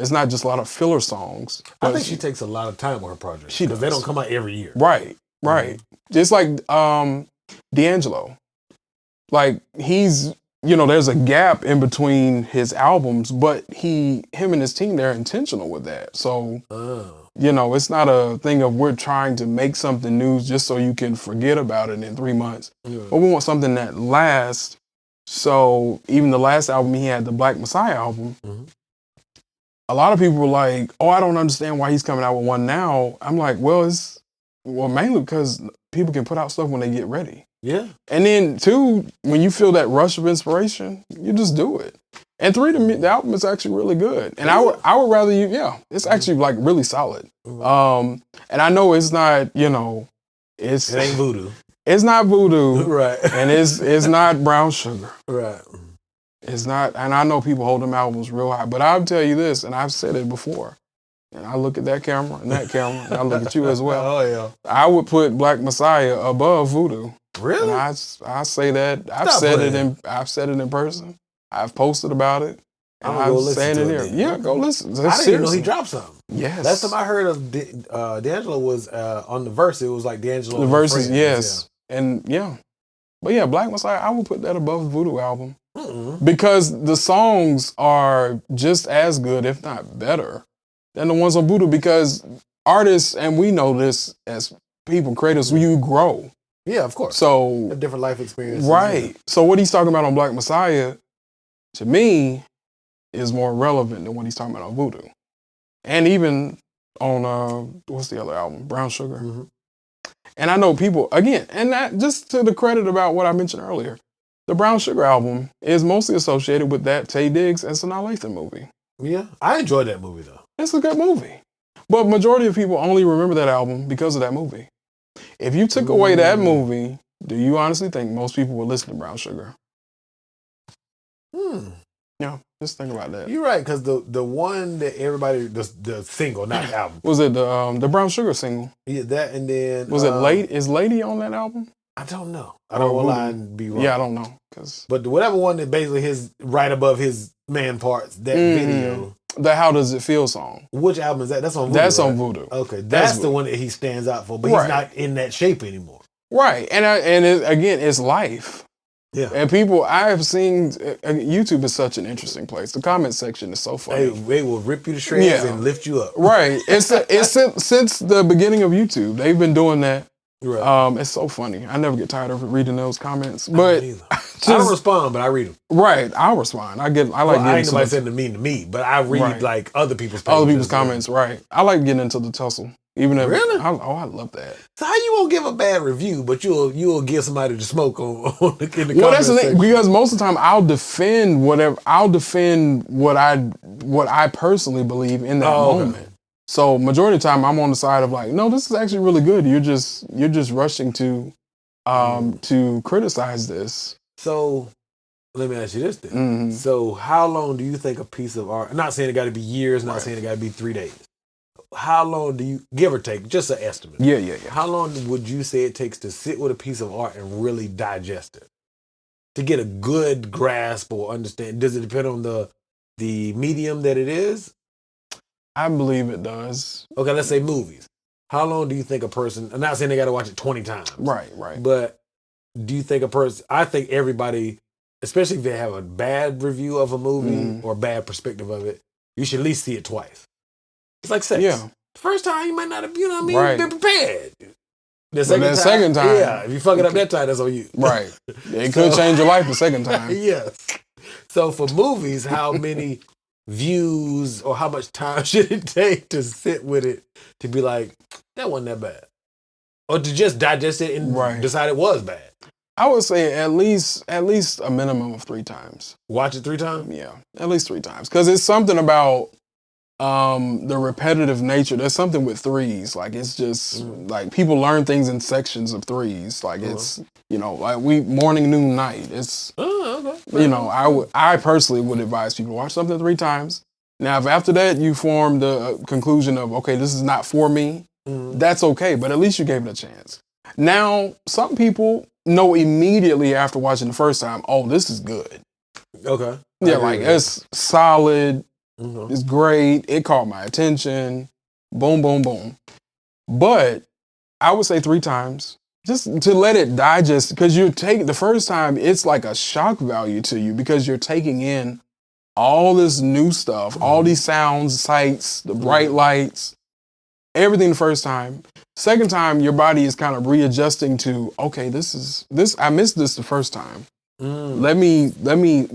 It's not just a lot of filler songs. I think she takes a lot of time on her projects because they don't come out every year. Right. Just like D'Angelo. Like he's, there's a gap in between his albums, but him and his team, they're intentional with that. So, it's not a thing of we're trying to make something new just so you can forget about it in 3 months. But we want something that lasts. So even the last album he had, the Black Messiah album, a lot of people were like, oh, I don't understand why he's coming out with one now. I'm like, well, mainly because people can put out stuff when they get ready. Yeah. And then 2, when you feel that rush of inspiration, you just do it. And 3, the album is actually really good. And I would rather it's actually like really solid. And I know it's not, it ain't voodoo. It's not voodoo. Right. And it's not brown sugar. Right. It's not, and I know people hold them albums real high, but I'll tell you this, and I've said it before, and I look at that camera and that camera, and I look at you as well. Oh, yeah. I would put Black Messiah above voodoo. Really? And I say that. I've said it in person. I've posted about it. And I'm saying it here. Yeah, go listen. I didn't even know he dropped something. Yes. Last time I heard of D'Angelo was on the verse. It was like D'Angelo. The verses, yes. Yeah. And but yeah, Black Messiah, I would put that above the Voodoo album. Because the songs are just as good, if not better, than the ones on Voodoo. Because artists, and we know this as people, creators, you grow. Yeah, of course. So a different life experience. Right. Yeah. So what he's talking about on Black Messiah, to me, is more relevant than what he's talking about on Voodoo. And even on, what's the other album? Brown Sugar. And I know people, again, and that just to the credit about what I mentioned earlier, the Brown Sugar album is mostly associated with that Taye Diggs and Sanaa Lathan movie. Yeah, I enjoyed that movie, though. It's a good movie. But majority of people only remember that album because of that movie. If you took away that movie, do you honestly think most people would listen to Brown Sugar? Yeah, just think about that. You're right, because the one that everybody, the single, not the album. Was it the Brown Sugar single? Yeah, that, and then... Was it Lady? Is Lady on that album? I don't know. I don't want to lie and be wrong. Yeah, I don't know. But whatever one that basically his right above his man parts, that video. The How Does It Feel song. Which album is that? That's on Voodoo. That's on Voodoo. Okay, that's the one that he stands out for, but he's not in that shape anymore. Right, and again, it's life. Yeah. And people, I have seen, YouTube is such an interesting place. The comment section is so funny. They will rip you to shreds and lift you up. Right. It's since the beginning of YouTube. They've been doing that. Right. It's so funny. I never get tired of reading those comments. But I don't respond, but I read them. Right. I'll respond. I ain't nobody sending them to me, but I read like other people's comments. Right. I like getting into the tussle. Even if really? I love that. So how you won't give a bad review, but you'll give somebody the smoke in the comments? Well, that's the thing, because most of the time I'll defend what I personally believe in that moment. Okay. So majority of the time I'm on the side of like, no, this is actually really good. You're just rushing to criticize this. So let me ask you this then. So how long do you think a piece of art? I'm not saying it got to be years. Not saying it got to be 3 days. How long do you, give or take, just an estimate? Yeah. How long would you say it takes to sit with a piece of art and really digest it? To get a good grasp or understand? Does it depend on the medium that it is? I believe it does. Okay, let's say movies. How long do you think a person, I'm not saying they got to watch it 20 times. Right. But do you think I think everybody, especially if they have a bad review of a movie or a bad perspective of it, you should at least see it twice. It's like sex. Yeah. The first time you might not have, right. been prepared. The second time. Yeah, if you fuck it up that time, that's on you. Right. It could change your life the second time. Yes. So for movies, how many views or how much time should it take to sit with it to be like, that wasn't that bad? Or to just digest it and decide it was bad? I would say at least a minimum of 3 times. Watch it 3 times? Yeah, at least 3 times. Because it's something about The repetitive nature. There's something with threes. Like it's just like people learn things in sections of threes. Like it's like morning, noon, night. It's I personally would advise people to watch something 3 times. Now, if after that you form the conclusion of okay, this is not for me, that's okay. But at least you gave it a chance. Now, some people know immediately after watching the first time, oh, this is good. Okay. Yeah, like it's solid. It's great. It caught my attention. Boom, boom, boom. But I would say 3 times just to let it digest because you're taking the first time, it's like a shock value to you because you're taking in all this new stuff, all these sounds, sights, the bright lights, everything the first time. Second time, your body is kind of readjusting to, okay, this. I missed this the first time. Let me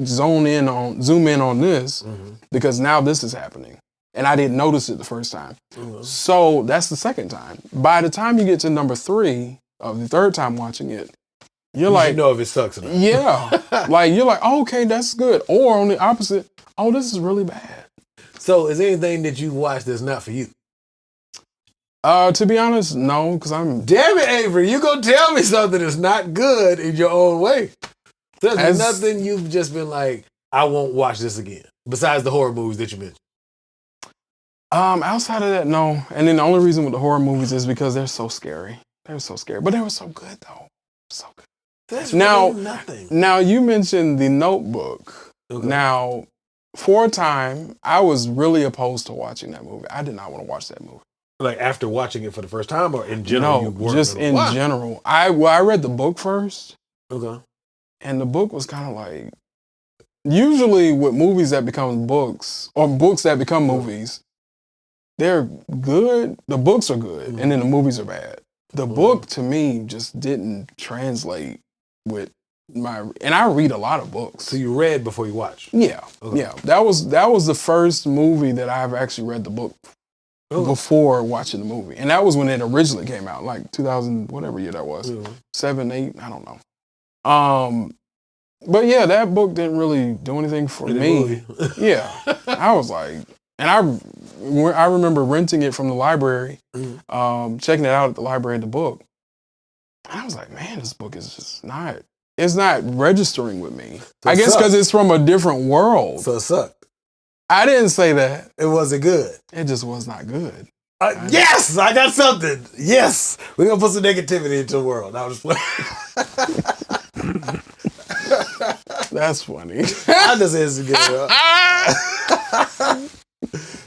zoom in on this because now this is happening. And I didn't notice it the first time. So that's the second time. By the time you get to number 3 of the third time watching it, you know if it sucks or not. Yeah. Like you're like, oh, okay, that's good. Or on the opposite, oh, this is really bad. So is there anything that you watch that's not for you? To be honest, no, because I'm... Damn it, Avery, you gonna tell me something that's not good in your own way. There's nothing you've just been like, I won't watch this again, besides the horror movies that you mentioned. Outside of that, no. And then the only reason with the horror movies is because they're so scary. They were so scary. But they were so good, though. So good. That's really nothing. Now, you mentioned The Notebook. Okay. Now, for a time, I was really opposed to watching that movie. I did not want to watch that movie. Like after watching it for the first time or in general? No, just in general. I read the book first. Okay. And the book was kind of like, usually with movies that become books, or books that become movies, they're good. The books are good, and then the movies are bad. The book, to me, just didn't translate with and I read a lot of books. So you read before you watched? Yeah. Okay. Yeah. That was the first movie that I've actually read the book before watching the movie. And that was when it originally came out, like 2000, whatever year that was. 7, 8, I don't know. But yeah, that book didn't really do anything for me. Yeah. I was like, and I remember renting it from the library, checking it out at the library, the book. And I was like, man, this book is just it's not registering with me. So I guess because it's from a different world. So it sucked. I didn't say that. It wasn't good. It just was not good. Yes, I got something. Yes. We're going to put some negativity into the world. I was playing. That's funny. I just said it's good.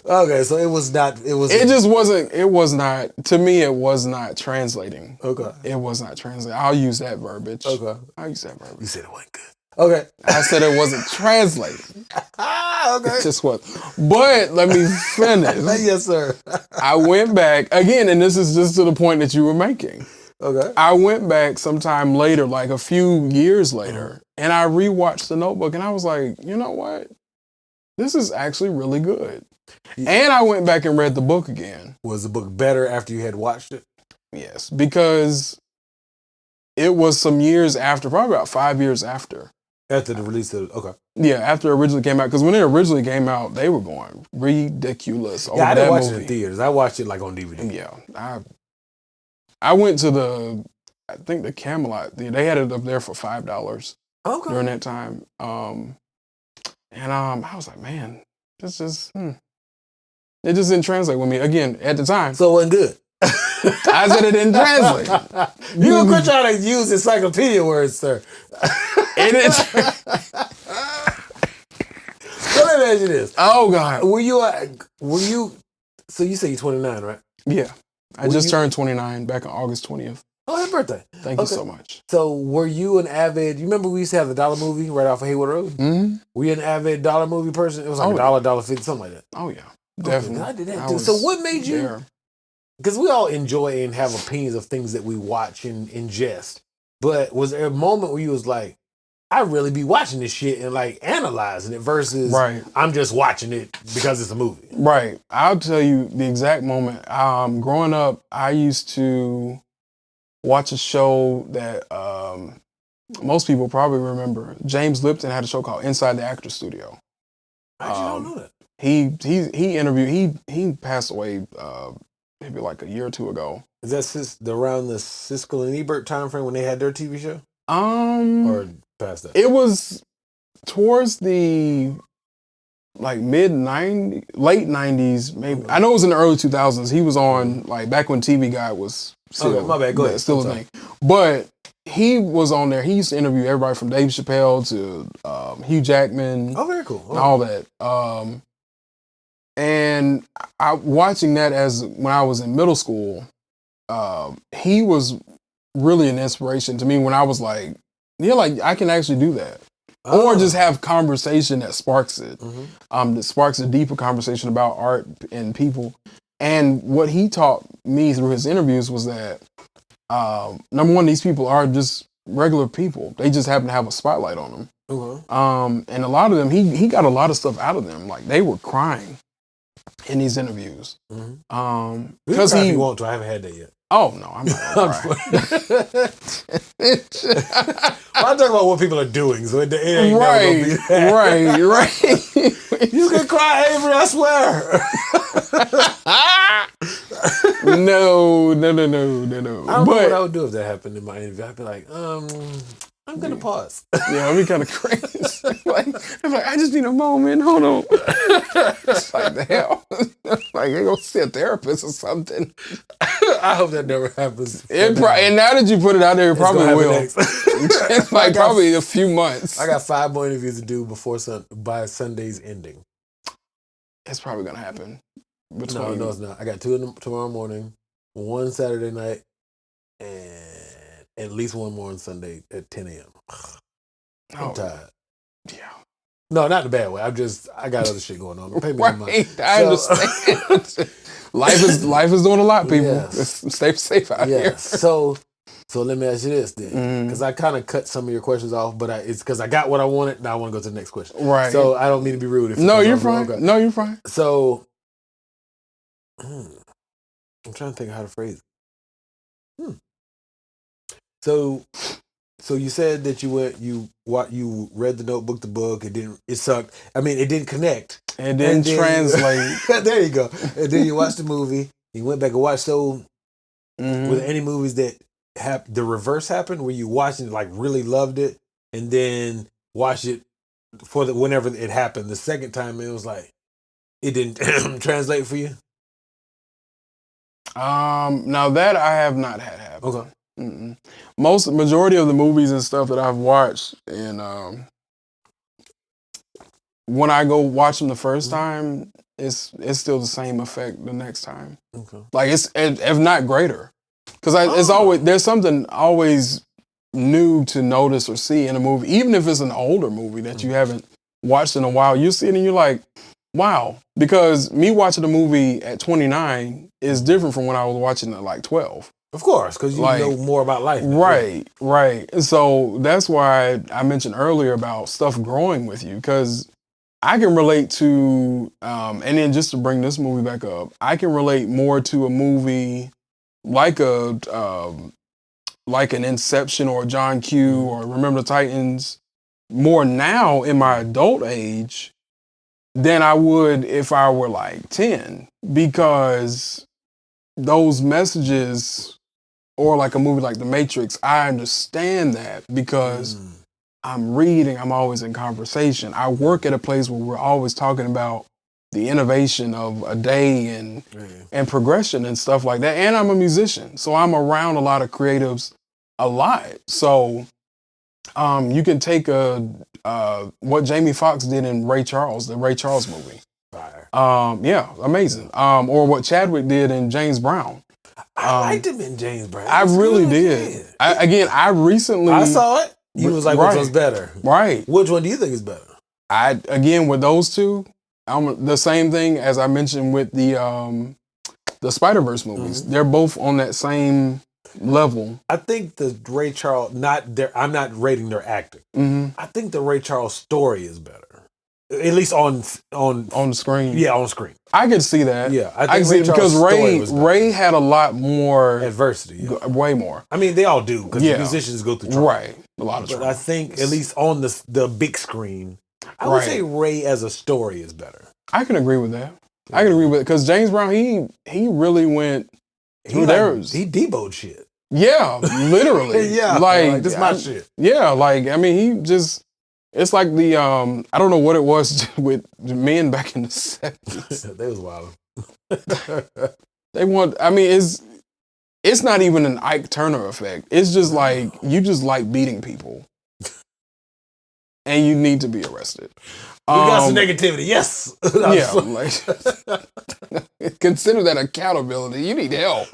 Okay, so it was not. It just wasn't. It was not. To me, it was not translating. Okay. It was not translating. I'll use that verbiage. Okay. I'll use that verbiage. You said it wasn't good. Okay. I said it wasn't translating. Okay. It just was. But let me finish. Yes, sir. I went back again, and this is just to the point that you were making. Okay. I went back sometime later, like a few years later, and I rewatched The Notebook, and I was like, you know what? This is actually really good. Yeah. And I went back and read the book again. Was the book better after you had watched it? Yes, because it was some years after, probably about 5 years after. After the release of okay. Yeah, after it originally came out. Because when it originally came out, they were going ridiculous. Yeah, I didn't watch it in theaters. I watched it like on DVD. Yeah. I went to I think the Camelot. They had it up there for $5 during that time. And I was like, man, this just, it just didn't translate with me. Again, at the time. So it wasn't good. I said it didn't translate. You gonna quit trying to use encyclopedia words, sir. It is. So let me ask you this. Oh, God. Were you, so you say you're 29, right? Yeah. I just turned 29 back on August 20th. Oh, happy birthday. Thank you so much. So were you an avid, you remember we used to have the dollar movie right off of Haywood Road? Mm-hmm. Were you an avid dollar movie person? It was like $1.50, something like that. Oh, yeah. Definitely. I did that too. So what made you, because we all enjoy and have opinions of things that we watch and ingest, but was there a moment where you was like, I really be watching this shit and like analyzing it versus I'm just watching it because it's a movie? Right. I'll tell you the exact moment. Growing up, I used to watch a show that most people probably remember. James Lipton had a show called Inside the Actors Studio. I actually don't know that. he interviewed. He passed away maybe like a year or two ago. Is that around the Siskel and Ebert time frame when they had their TV show? Or past that? It was towards the like late 90s, maybe. I know it was in the early 2000s. He was on like back when TV Guide was still, my bad. Go ahead. Still a thing. But he was on there. He used to interview everybody from Dave Chappelle to Hugh Jackman. Oh, very cool. And all that. And I watching that when I was in middle school, he was really an inspiration to me when I was like, yeah, like I can actually do that. Or just have conversation that sparks it. That sparks a deeper conversation about art and people. And what he taught me through his interviews was that, number one, these people are just regular people. They just happen to have a spotlight on them. And a lot of them, he got a lot of stuff out of them. Like they were crying in these interviews. Because if you want to, I haven't had that yet. Oh no, I'm not gonna cry. I'm talking about what people are doing, so it ain't right. You can cry, Avery, I swear. No. I don't know what I would do if that happened in my interview. I'd be like, I'm gonna pause. Yeah, I'd be kind of crazy. I'm like, I just need a moment. Hold on. It's like the hell. Like they gonna see a therapist or something. I hope that never happens. And now that you put it out there, it probably will. It's like probably a few months. I got 5 more interviews to do by Sunday's ending. It's probably gonna happen. No, it's not. I got 2 tomorrow morning, 1 Saturday night, and at least 1 more on Sunday at 10 a.m. I'm tired. Yeah. No, not in a bad way. I got other shit going on. Pay me money. I understand. Life is doing a lot, people. Yes. Stay safe out here. So let me ask you this then, because I kind of cut some of your questions off, but it's because I got what I wanted. Now I want to go to the next question. Right. So I don't mean to be rude. No, you're fine. No, you're fine. So I'm trying to think how to phrase it. So you said that you read the Notebook, the book. It sucked. I mean, it didn't connect. It didn't translate. There you go. And then you watched the movie. You went back and watched. So, were there any movies that the reverse happened, where you watched it, like really loved it, and then watched it whenever it happened the second time, it was like it didn't translate for you? Now that I have not had happen. Okay. Majority of the movies and stuff that I've watched, and when I go watch them the first time, it's still the same effect the next time. Okay. Like it's if not greater, because it's always there's something always new to notice or see in a movie, even if it's an older movie that you haven't watched in a while. You see it and you're like, wow, because me watching a movie at 29 is different from when I was watching it at like 12. Of course, because you know more about life. Right. And so that's why I mentioned earlier about stuff growing with you, because I can relate to, and then just to bring this movie back up, I can relate more to a movie like an Inception or John Q or Remember the Titans more now in my adult age than I would if I were like 10, because those messages, or like a movie like The Matrix, I understand that because I'm reading, I'm always in conversation. I work at a place where we're always talking about the innovation of a day and progression and stuff like that. And I'm a musician, so I'm around a lot of creatives a lot. So you can take what Jamie Foxx did in Ray Charles, the Ray Charles movie. Yeah, amazing. Or what Chadwick did in James Brown. I liked him in James Brown. I really did. I recently... I saw it. You was like, which one's better? Right. Which one do you think is better? With those two, the same thing as I mentioned with the Spider-Verse movies. They're both on that same level. I think the Ray Charles, I'm not rating their acting. I think the Ray Charles story is better. At least on the screen. Yeah, on screen. I could see that. Yeah, I can see it because Ray had a lot more adversity. Yeah. Way more. I mean, they all do because musicians go through trouble. Right. A lot of trouble. But I think at least on the big screen, I would say Ray as a story is better. I can agree with that. I can agree with it because James Brown, he really went through theirs. He Debo'd shit. Yeah, literally. Yeah, like this is my shit. Yeah, like I mean, he just. It's like the I don't know what it was with men back in the 70s. They was wild. They want. I mean, it's not even an Ike Turner effect. It's just like you just like beating people, and you need to be arrested. We got some negativity. Yes. Yeah. Like, consider that accountability. You need help.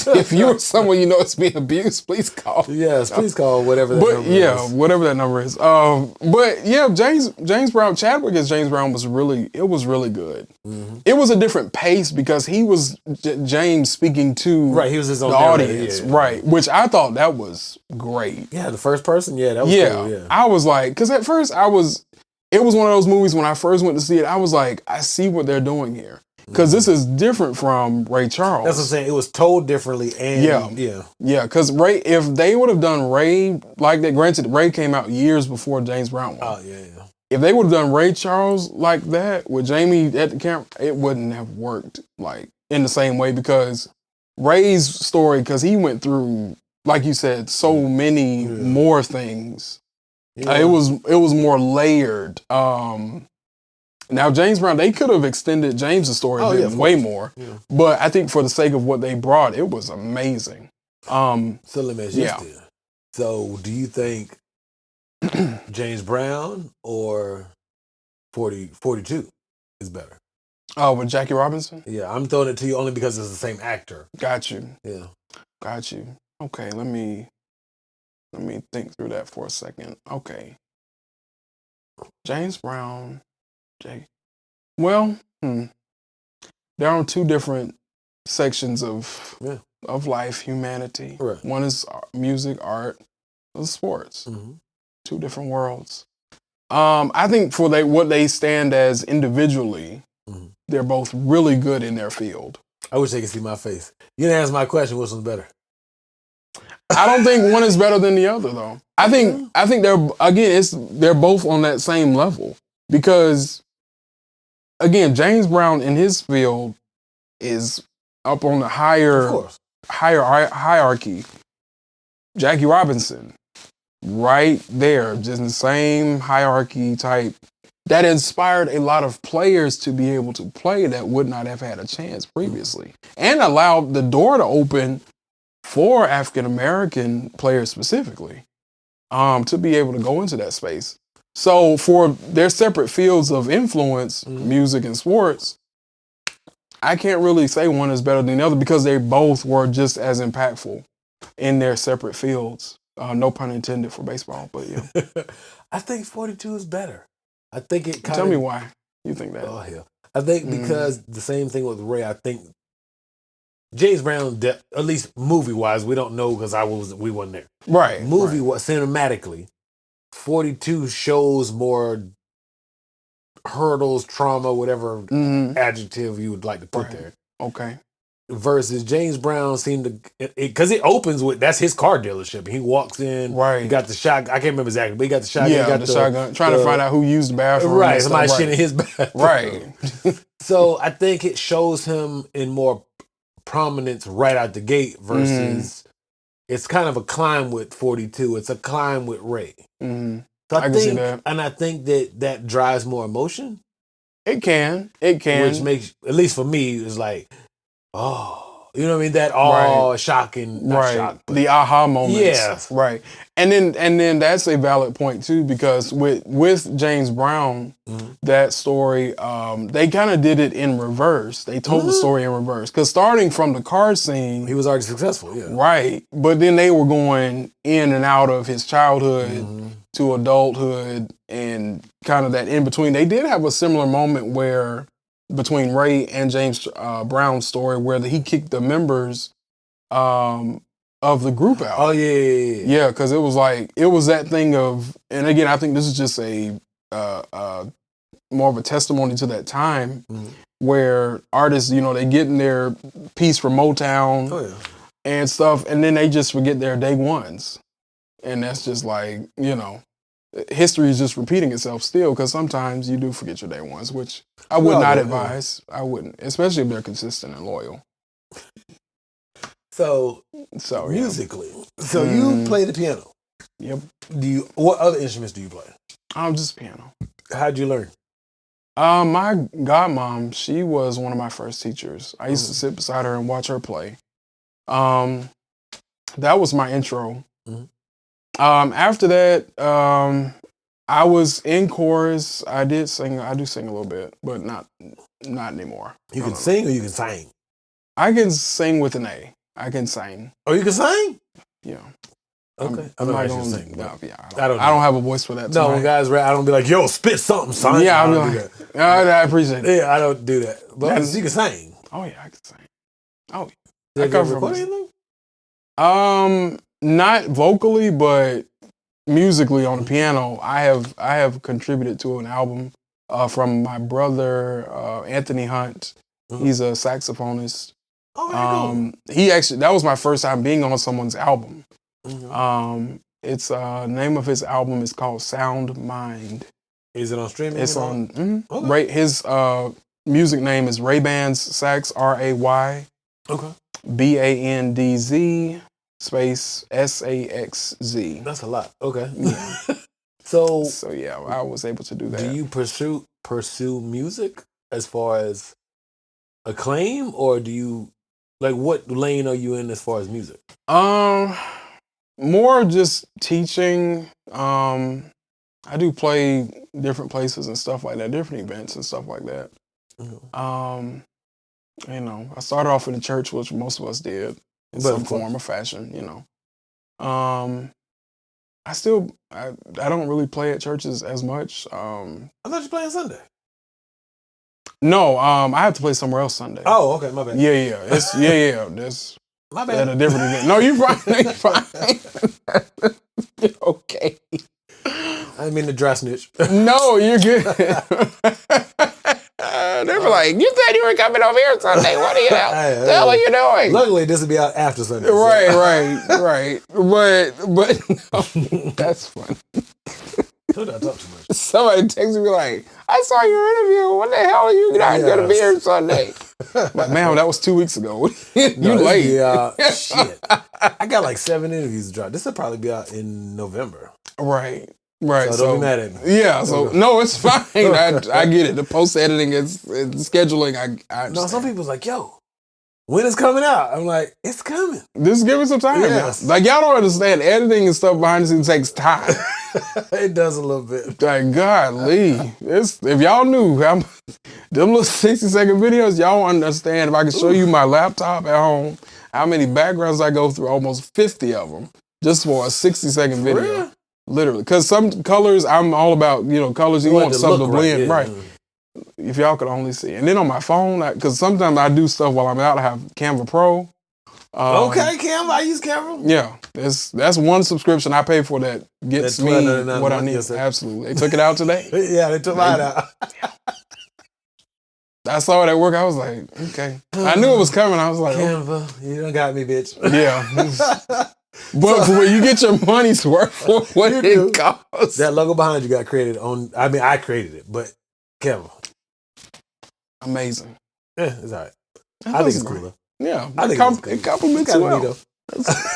If you're someone you know is being abused, please call. Yes, please call whatever that number is. Whatever that number is. But yeah, James Brown, Chadwick as James Brown was really good. Mm-hmm. It was a different pace because he was James speaking to he was his own the audience, right? Which I thought that was great. Yeah, the first person, that was cool. Yeah, I was like, because at first it was one of those movies when I first went to see it, I was like, I see what they're doing here. Because this is different from Ray Charles. That's what I'm saying. It was told differently. And yeah. Because Ray, if they would have done Ray like that, granted, Ray came out years before James Brown. Oh, yeah. If they would have done Ray Charles like that with Jamie at the camera, it wouldn't have worked like in the same way because Ray's story, because he went through, like you said, so many more things. Yeah. It was more layered. Now James Brown, they could have extended James's story way more, but I think for the sake of what they brought, it was amazing. So let me ask you this. So do you think James Brown or 42 is better? Oh, with Jackie Robinson? Yeah, I'm throwing it to you only because it's the same actor. Got you. Yeah. Got you. Okay, let me think through that for a second. Okay. James Brown, well, there are two different sections of life, humanity. Right. One is music, art, sports. Mm-hmm. Two different worlds. I think for what they stand as individually, they're both really good in their field. I wish they could see my face. You didn't answer my question. Which one's better? I don't think one is better than the other, though. I think they're both on that same level because, again, James Brown in his field is up on the higher hierarchy. Jackie Robinson, right there, just the same hierarchy type. That inspired a lot of players to be able to play that would not have had a chance previously, and allowed the door to open for African American players specifically, to be able to go into that space. So for their separate fields of influence, music and sports, I can't really say one is better than the other because they both were just as impactful in their separate fields. No pun intended for baseball, but yeah. I think 42 is better. I think it Tell me why you think that. Oh, hell. I think because the same thing with Ray, I think James Brown, at least movie-wise, we don't know because we wasn't there. Right. Movie-wise, cinematically, 42 shows more hurdles, trauma, whatever adjective you would like to put there. Okay. Versus James Brown seemed to, because it opens with, that's his car dealership. He walks in, he got the shotgun. I can't remember exactly, but he got the shotgun. Yeah, the shotgun. Trying to find out who used the bathroom. Right, somebody shit in his bathroom. Right. So I think it shows him in more prominence right out the gate versus it's kind of a climb with 42. It's a climb with Ray. Mm-hmm. So I can see that. And I think that drives more emotion. It can. Which makes, at least for me, it's like, oh, you know what I mean? That shocking, not shock, but the aha moments. Yeah. Right. And then that's a valid point too, because with James Brown, that story, they kind of did it in reverse. They told the story in reverse. Because starting from the car scene, he was already successful, yeah. Right. But then they were going in and out of his childhood to adulthood and kind of that in between. They did have a similar moment where between Ray and James Brown's story where he kicked the members of the group out. Oh, yeah. Yeah, because it was that thing of, and again, I think this is just a more of a testimony to that time where artists, they get in their piece from Motown and stuff, and then they just forget their day ones. And that's just like, history is just repeating itself still, because sometimes you do forget your day ones, which I would not advise. I wouldn't, especially if they're consistent and loyal. So musically, so you play the piano. Yep. What other instruments do you play? Just piano. How'd you learn? My godmom, she was one of my first teachers. I used to sit beside her and watch her play. That was my intro. After that, I was in chorus. I do sing a little bit, but not anymore. You can sing or you can sing? I can sing with an A. I can sing. Oh, you can sing? Yeah. Okay. I'm not going to sing. No, I don't have a voice for that. No, when guys rap, I don't be like, yo, spit something, son. Yeah, I'll be like, I appreciate it. Yeah, I don't do that. But you can sing. Oh, yeah, I can sing. Oh, yeah. Did you ever record anything? Not vocally, but musically on the piano. I have contributed to an album from my brother, Anthony Hunt. He's a saxophonist. Oh, very cool. He actually, that was my first time being on someone's album. It's name of his album is called Sound Mind. Is it on streaming? It's on his music name is Ray-Bandz Sax, RAY. Okay. BANDZ space SAXZ. That's a lot. Okay. Yeah. So yeah, I was able to do that. Do you pursue music as far as acclaim, or do you what lane are you in as far as music? More just teaching. I do play different places and stuff like that, different events and stuff like that. I started off in the church, which most of us did in some form or fashion. I don't really play at churches as much. I thought you played Sunday. No, I have to play somewhere else Sunday. Oh, okay, my bad. Yeah. That's my bad. At a different event. No, you're fine. You're fine. You're okay. I didn't mean to dry snitch. No, you're good. They were like, you said you were coming over here Sunday. What are you the hell are you doing? Luckily, this will be out after Sunday. Right. But no, that's funny. Don't talk too much. Somebody texted me like, I saw your interview. What the hell are you not going to be here Sunday? Like, man, that was 2 weeks ago. You late. Shit. I got like 7 interviews to drop. This will probably be out in November. Right. So don't be mad at me. Yeah. So no, it's fine. I get it. The post editing and scheduling. I no, some people's like, yo, when is coming out? I'm like, it's coming. Just give me some time. Yes. Like, y'all don't understand. Editing and stuff behind the scenes takes time. It does a little bit. Like, golly. If y'all knew them little 60-second videos, y'all won't understand. If I could show you my laptop at home, how many backgrounds I go through, almost 50 of them, just for a 60-second video. Really? Literally. Because some colors, I'm all about, colors, you want something to blend. Right. If y'all could only see. And then on my phone, because sometimes I do stuff while I'm out. I have Canva Pro. Okay, Canva. I use Canva. Yeah. That's one subscription I pay for that gets me what I need. Yes, absolutely. They took it out today. Yeah, they took mine out. I saw it at work. I was like, okay. I knew it was coming. I was like, Canva, you done got me, bitch. Yeah. But when you get your money's worth for what it costs. That logo behind you got created on, I created it, but Canva. Amazing. Yeah, it's all right. I think it's cool. Yeah. I think it compliments you well.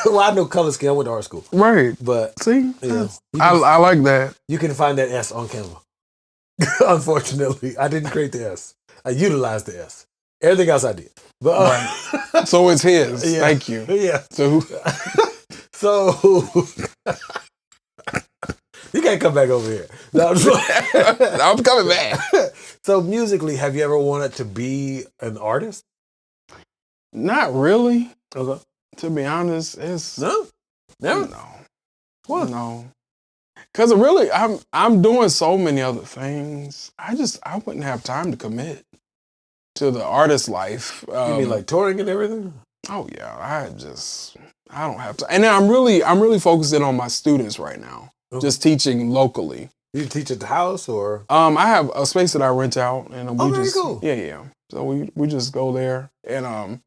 Well, I know color scheme. I went to art school. Right. But see, yeah, I like that. You can find that S on Canva. Unfortunately, I didn't create the S. I utilized the S. Everything else I did. But, right. So it's his. Yeah. Thank you. Yeah. So you can't come back over here. No, I'm coming back. So musically, have you ever wanted to be an artist? Not really. Okay. To be honest, it's no. Never. No. What? No. Because really, I'm doing so many other things. I wouldn't have time to commit to the artist life. You mean like touring and everything? Oh yeah, I don't have to. And then I'm really focusing on my students right now. Okay. Just teaching locally. You teach at the house or? I have a space that I rent out, and very cool. Yeah. So we just go there and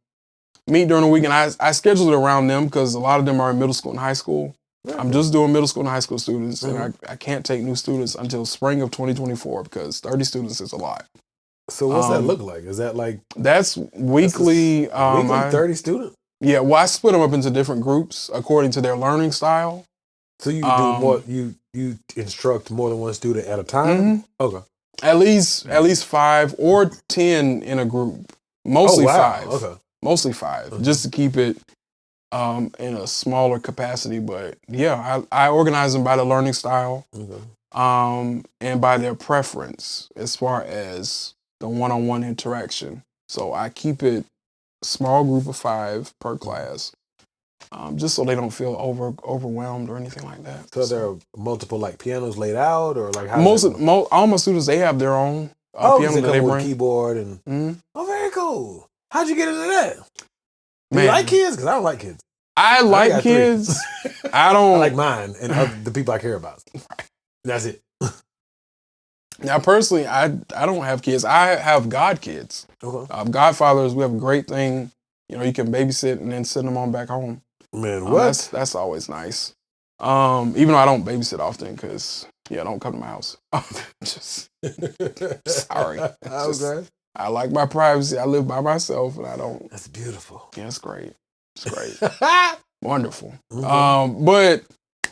meet during the week, and I schedule it around them because a lot of them are in middle school and high school. I'm just doing middle school and high school students, and I can't take new students until spring of 2024 because 30 students is a lot. So what's that look like? Is that like... That's weekly. Weekly 30 students? Yeah, well, I split them up into different groups according to their learning style. So you do more, you instruct more than one student at a time? Okay. At least 5 or 10 in a group. Mostly 5. Okay. Mostly 5, just to keep it in a smaller capacity. But yeah, I organize them by the learning style, and by their preference as far as the one-on-one interaction. So I keep it small group of 5 per class, just so they don't feel overwhelmed or anything like that. So there are multiple like pianos laid out, or like how all my students, they have their own piano that they bring. Keyboard and oh, very cool. How'd you get into that? Do Man. you like kids? Because I don't like kids. I like kids. I don't I like mine and the people I care about. That's it. Now, personally, I don't have kids. I have god kids. Okay. Godfathers, we have a great thing. You know, you can babysit and then send them on back home. Man, what? That's always nice. Even though I don't babysit often because, don't come to my house. Just sorry. Okay. I like my privacy. I live by myself and I don't. That's beautiful. Yeah, it's great. It's great. Wonderful. But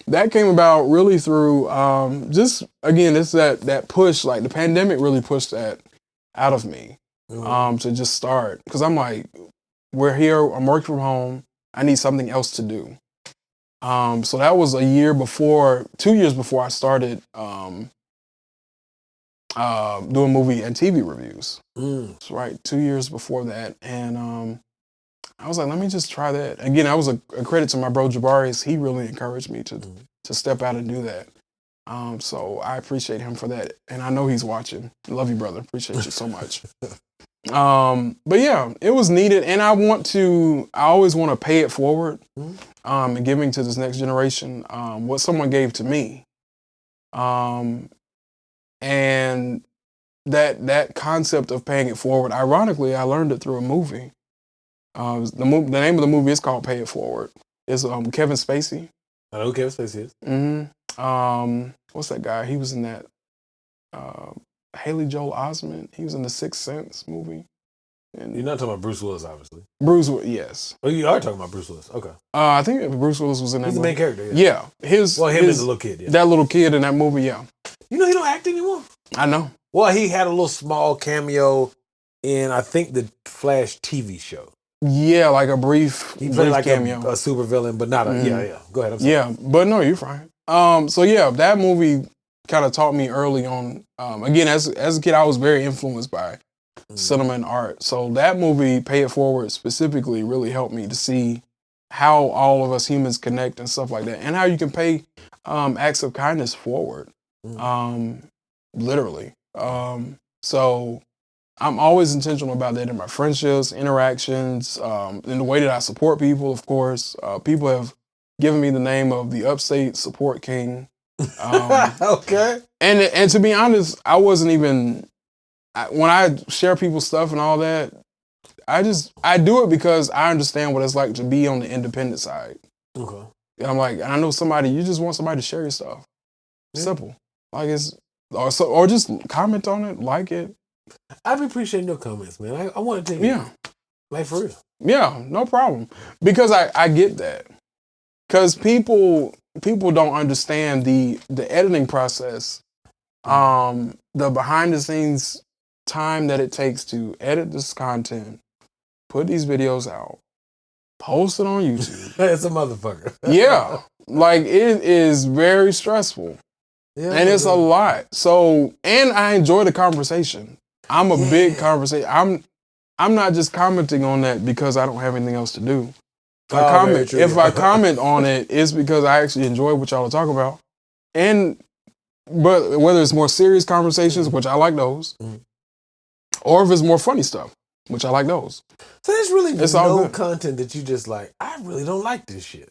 that came about really through just, again, it's that push, like the pandemic really pushed that out of me to just start. Because I'm like, we're here, I'm working from home, I need something else to do. So that was 2 years before I started doing movie and TV reviews. That's right, 2 years before that. And I was like, let me just try that. Again, that was a credit to my bro Jabarius. He really encouraged me to step out and do that. So I appreciate him for that. And I know he's watching. Love you, brother. Appreciate you so much. But yeah, it was needed. And I always want to pay it forward and giving to this next generation what someone gave to me. And that concept of paying it forward, ironically, I learned it through a movie. The name of the movie is called Pay It Forward. It's Kevin Spacey. I know who Kevin Spacey is. What's that guy? He was in that Haley Joel Osment. He was in the Sixth Sense movie. And you're not talking about Bruce Willis, obviously. Bruce Willis, yes. Oh, you are talking about Bruce Willis. Okay. I think Bruce Willis was in that movie. He's the main character, yeah. Him as a little kid, yeah. That little kid in that movie, yeah. You know he don't act anymore? I know. Well, he had a little small cameo in, I think, the Flash TV show. Yeah, like a brief He played like cameo. a super villain, but not a, yeah. Go ahead, I'm sorry. Yeah, but no, you're fine. So yeah, that movie kind of taught me early on. Again, as a kid, I was very influenced by cinema and art. So that movie, Pay It Forward, specifically really helped me to see how all of us humans connect and stuff like that, and how you can pay acts of kindness forward, literally. So I'm always intentional about that in my friendships, interactions, in the way that I support people, of course. People have given me the name of the Upstate Support King. Okay. And to be honest, I wasn't even, when I share people's stuff and all that, I do it because I understand what it's like to be on the independent side. Okay. And I'm like, and I know you just want somebody to share your stuff. Simple. Like or just comment on it, like it. I've been appreciating your comments, man. I want to take it. Like for real. Yeah, no problem. Because I get that. Because people don't understand the editing process, the behind the scenes time that it takes to edit this content, put these videos out, post it on YouTube. It's a motherfucker. Yeah. Like it is very stressful. Yeah, and it's a lot. So, and I enjoy the conversation. I'm a big conversation. I'm not just commenting on that because I don't have anything else to do. If I comment on it, it's because I actually enjoy what y'all are talking about. But whether it's more serious conversations, which I like those, or if it's more funny stuff, which I like those. So there's really no content that you just like, I really don't like this shit.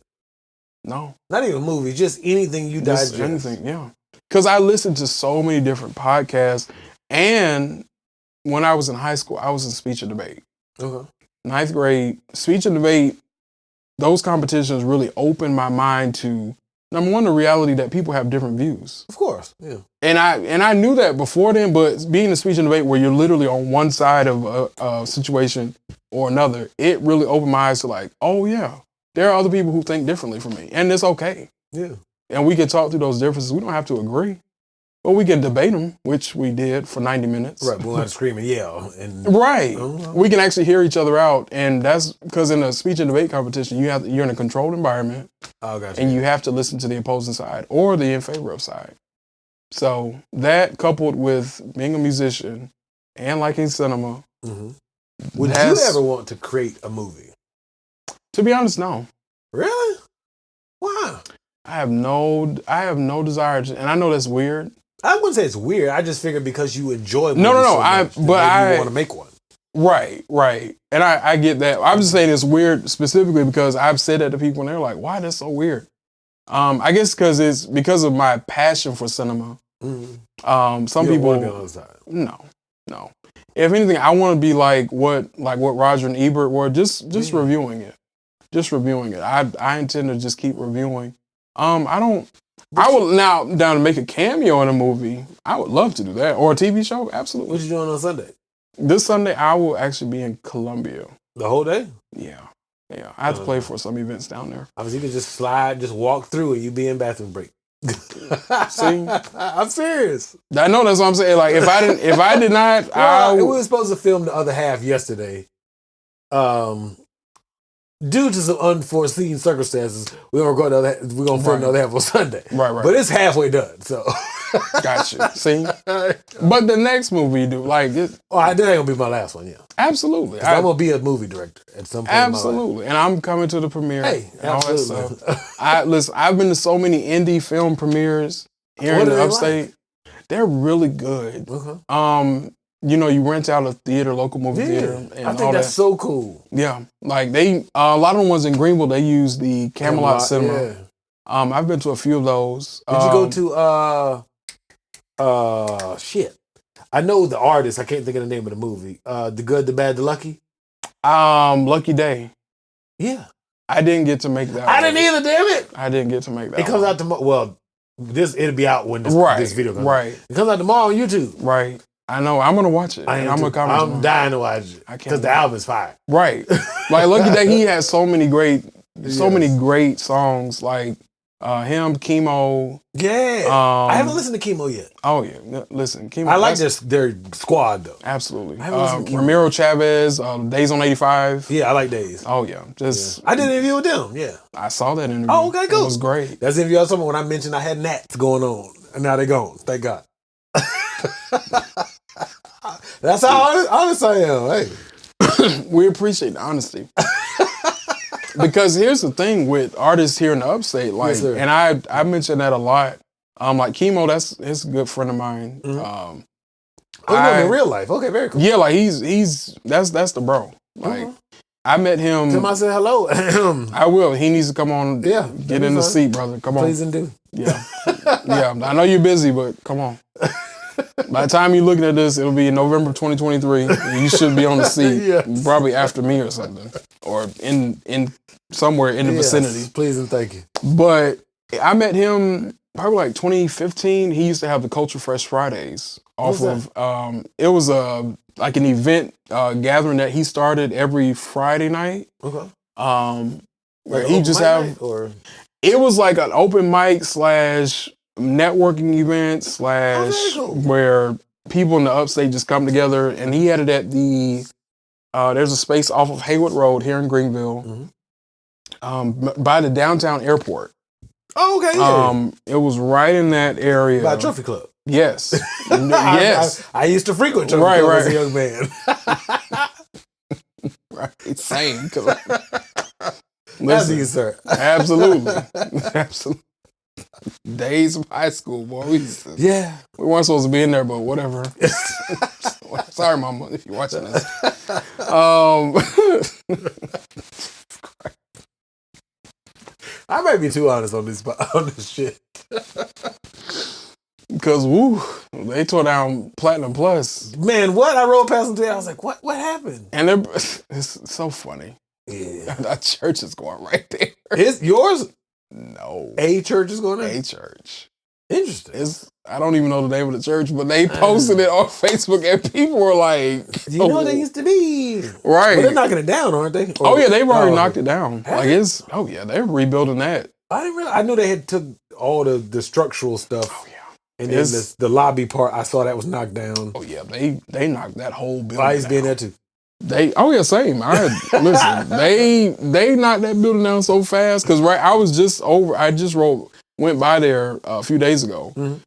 No. Not even movies, just anything you digest. Anything, yeah. Because I listened to so many different podcasts, and when I was in high school, I was in speech and debate. Okay. 9th grade, speech and debate, those competitions really opened my mind to number one, the reality that people have different views. Of course, yeah. And I knew that before then, but being a speech and debate where you're literally on one side of a situation or another, it really opened my eyes to like, oh yeah, there are other people who think differently from me, and it's okay. Yeah. And we can talk through those differences. We don't have to agree, but we can debate them, which we did for 90 minutes. Right, we want to scream and yell. And, right. We can actually hear each other out, and that's because in a speech and debate competition, you're in a controlled environment, and you have to listen to the opposing side or the in favor of side. So that coupled with being a musician and liking cinema. Would you ever want to create a movie? To be honest, no. Really? Why? I have no desire to, and I know that's weird. I wouldn't say it's weird. I just figured because you enjoy movies no. So much, But I want to make one. Right. And I get that. I'm just saying it's weird specifically because I've said that to people and they're like, why that's so weird? I guess because it's because of my passion for cinema. Some people want to be on the other side. No. If anything, I want to be like what Roger and Ebert were, just reviewing it. Just reviewing it. I intend to just keep reviewing. I would now down to make a cameo in a movie. I would love to do that. Or a TV show, absolutely. What you doing on Sunday? This Sunday I will actually be in Columbia. The whole day? Yeah. I have to play for some events down there. I was, you could just walk through and you be in bathroom break. See? I'm serious. I know, that's what I'm saying. Like if I did not, we were supposed to film the other half yesterday. Due to some unforeseen circumstances, we're gonna film the other half on Sunday. Right. But it's halfway done, so. Gotcha. See? But the next movie you do, like it. Oh, that ain't gonna be my last one, yeah. Absolutely. I'm gonna be a movie director at some point. Absolutely. And I'm coming to the premiere. Hey, absolutely. Listen, I've been to so many indie film premieres here in the upstate. Like? They're really good. Okay. You rent out a theater, local movie theater. And I think that's so cool. Yeah. Like a lot of the ones in Greenville, they use the Camelot Cinema. Yeah. I've been to a few of those. Did you go to, shit. I know the artist. I can't think of the name of the movie. The Good, the Bad, the Lucky? Lucky Day. Yeah. I didn't get to make that. I didn't either, damn it. I didn't get to make that. It comes out tomorrow. Well, it'll be out when this video comes out. Right. It comes out tomorrow on YouTube. Right. I know. I'm going to watch it. I'm dying to watch it. Because the album's fire. Right. Like Lucky Day, he has so many great songs. Like him, Chemo. Yeah. I haven't listened to Chemo yet. Oh yeah. Listen, Chemo. I like their squad though. Absolutely. I haven't listened to Ramiro Chavez, Days on 85. Yeah, I like Days. Oh yeah. I did an interview with them. Yeah. I saw that interview. Oh, okay, cool. It was great. That's the interview I was talking about when I mentioned I had gnats going on. And now they're gone. Thank God. That's how honest I am. Hey. We appreciate the honesty. Because here's the thing with artists here in the upstate, like, yes, and I mention that a lot. Like Chemo, that's a good friend of mine. In real life. Okay, very cool. Yeah, like that's the bro. Like I met him. Tell him I said hello. I will. He needs to come on. Yeah, get in the seat, brother. Come on. Please and do. Yeah, yeah. I know you're busy, but come on. By the time you're looking at this, it'll be November 2023. And you should be on the seat, yes, probably after me or something, or in somewhere in the vicinity. Please and thank you. But I met him probably like 2015. He used to have the Culture Fresh Fridays off of. It was like an event gathering that he started every Friday night. Okay. Where he just have or it was like an open mic / networking event / cool, where people in the upstate just come together, and he had it at the there's a space off of Haywood Road here in Greenville, by the downtown airport. Oh, okay. Yeah. It was right in that area by Trophy Club. Yes. Yes. I used to frequent Trophy Club as a young man. Right. Same. Listen, you, sir. Absolutely. Absolutely. Days of high school, boy. We weren't supposed to be in there, but whatever. Sorry, Mama, if you're watching this. I might be too honest on this shit. Because they tore down Platinum Plus. Man, what? I rode past them today. I was like, what happened? And it's so funny. Yeah. That church is going right there. Yours? No. A church is going in? A church. Interesting. I don't even know the name of the church, but they posted it on Facebook and people were like, you know they used to be. Right. But they're knocking it down, aren't they? Oh yeah, they've already knocked it down. Have they? Oh yeah, they're rebuilding that. I didn't realize. I knew they had took all the structural stuff. Oh yeah. And then the lobby part, I saw that was knocked down. Oh yeah, they knocked that whole building Vice down. being there too. Same. Listen, they knocked that building down so fast because went by there a few days ago. Mm-hmm.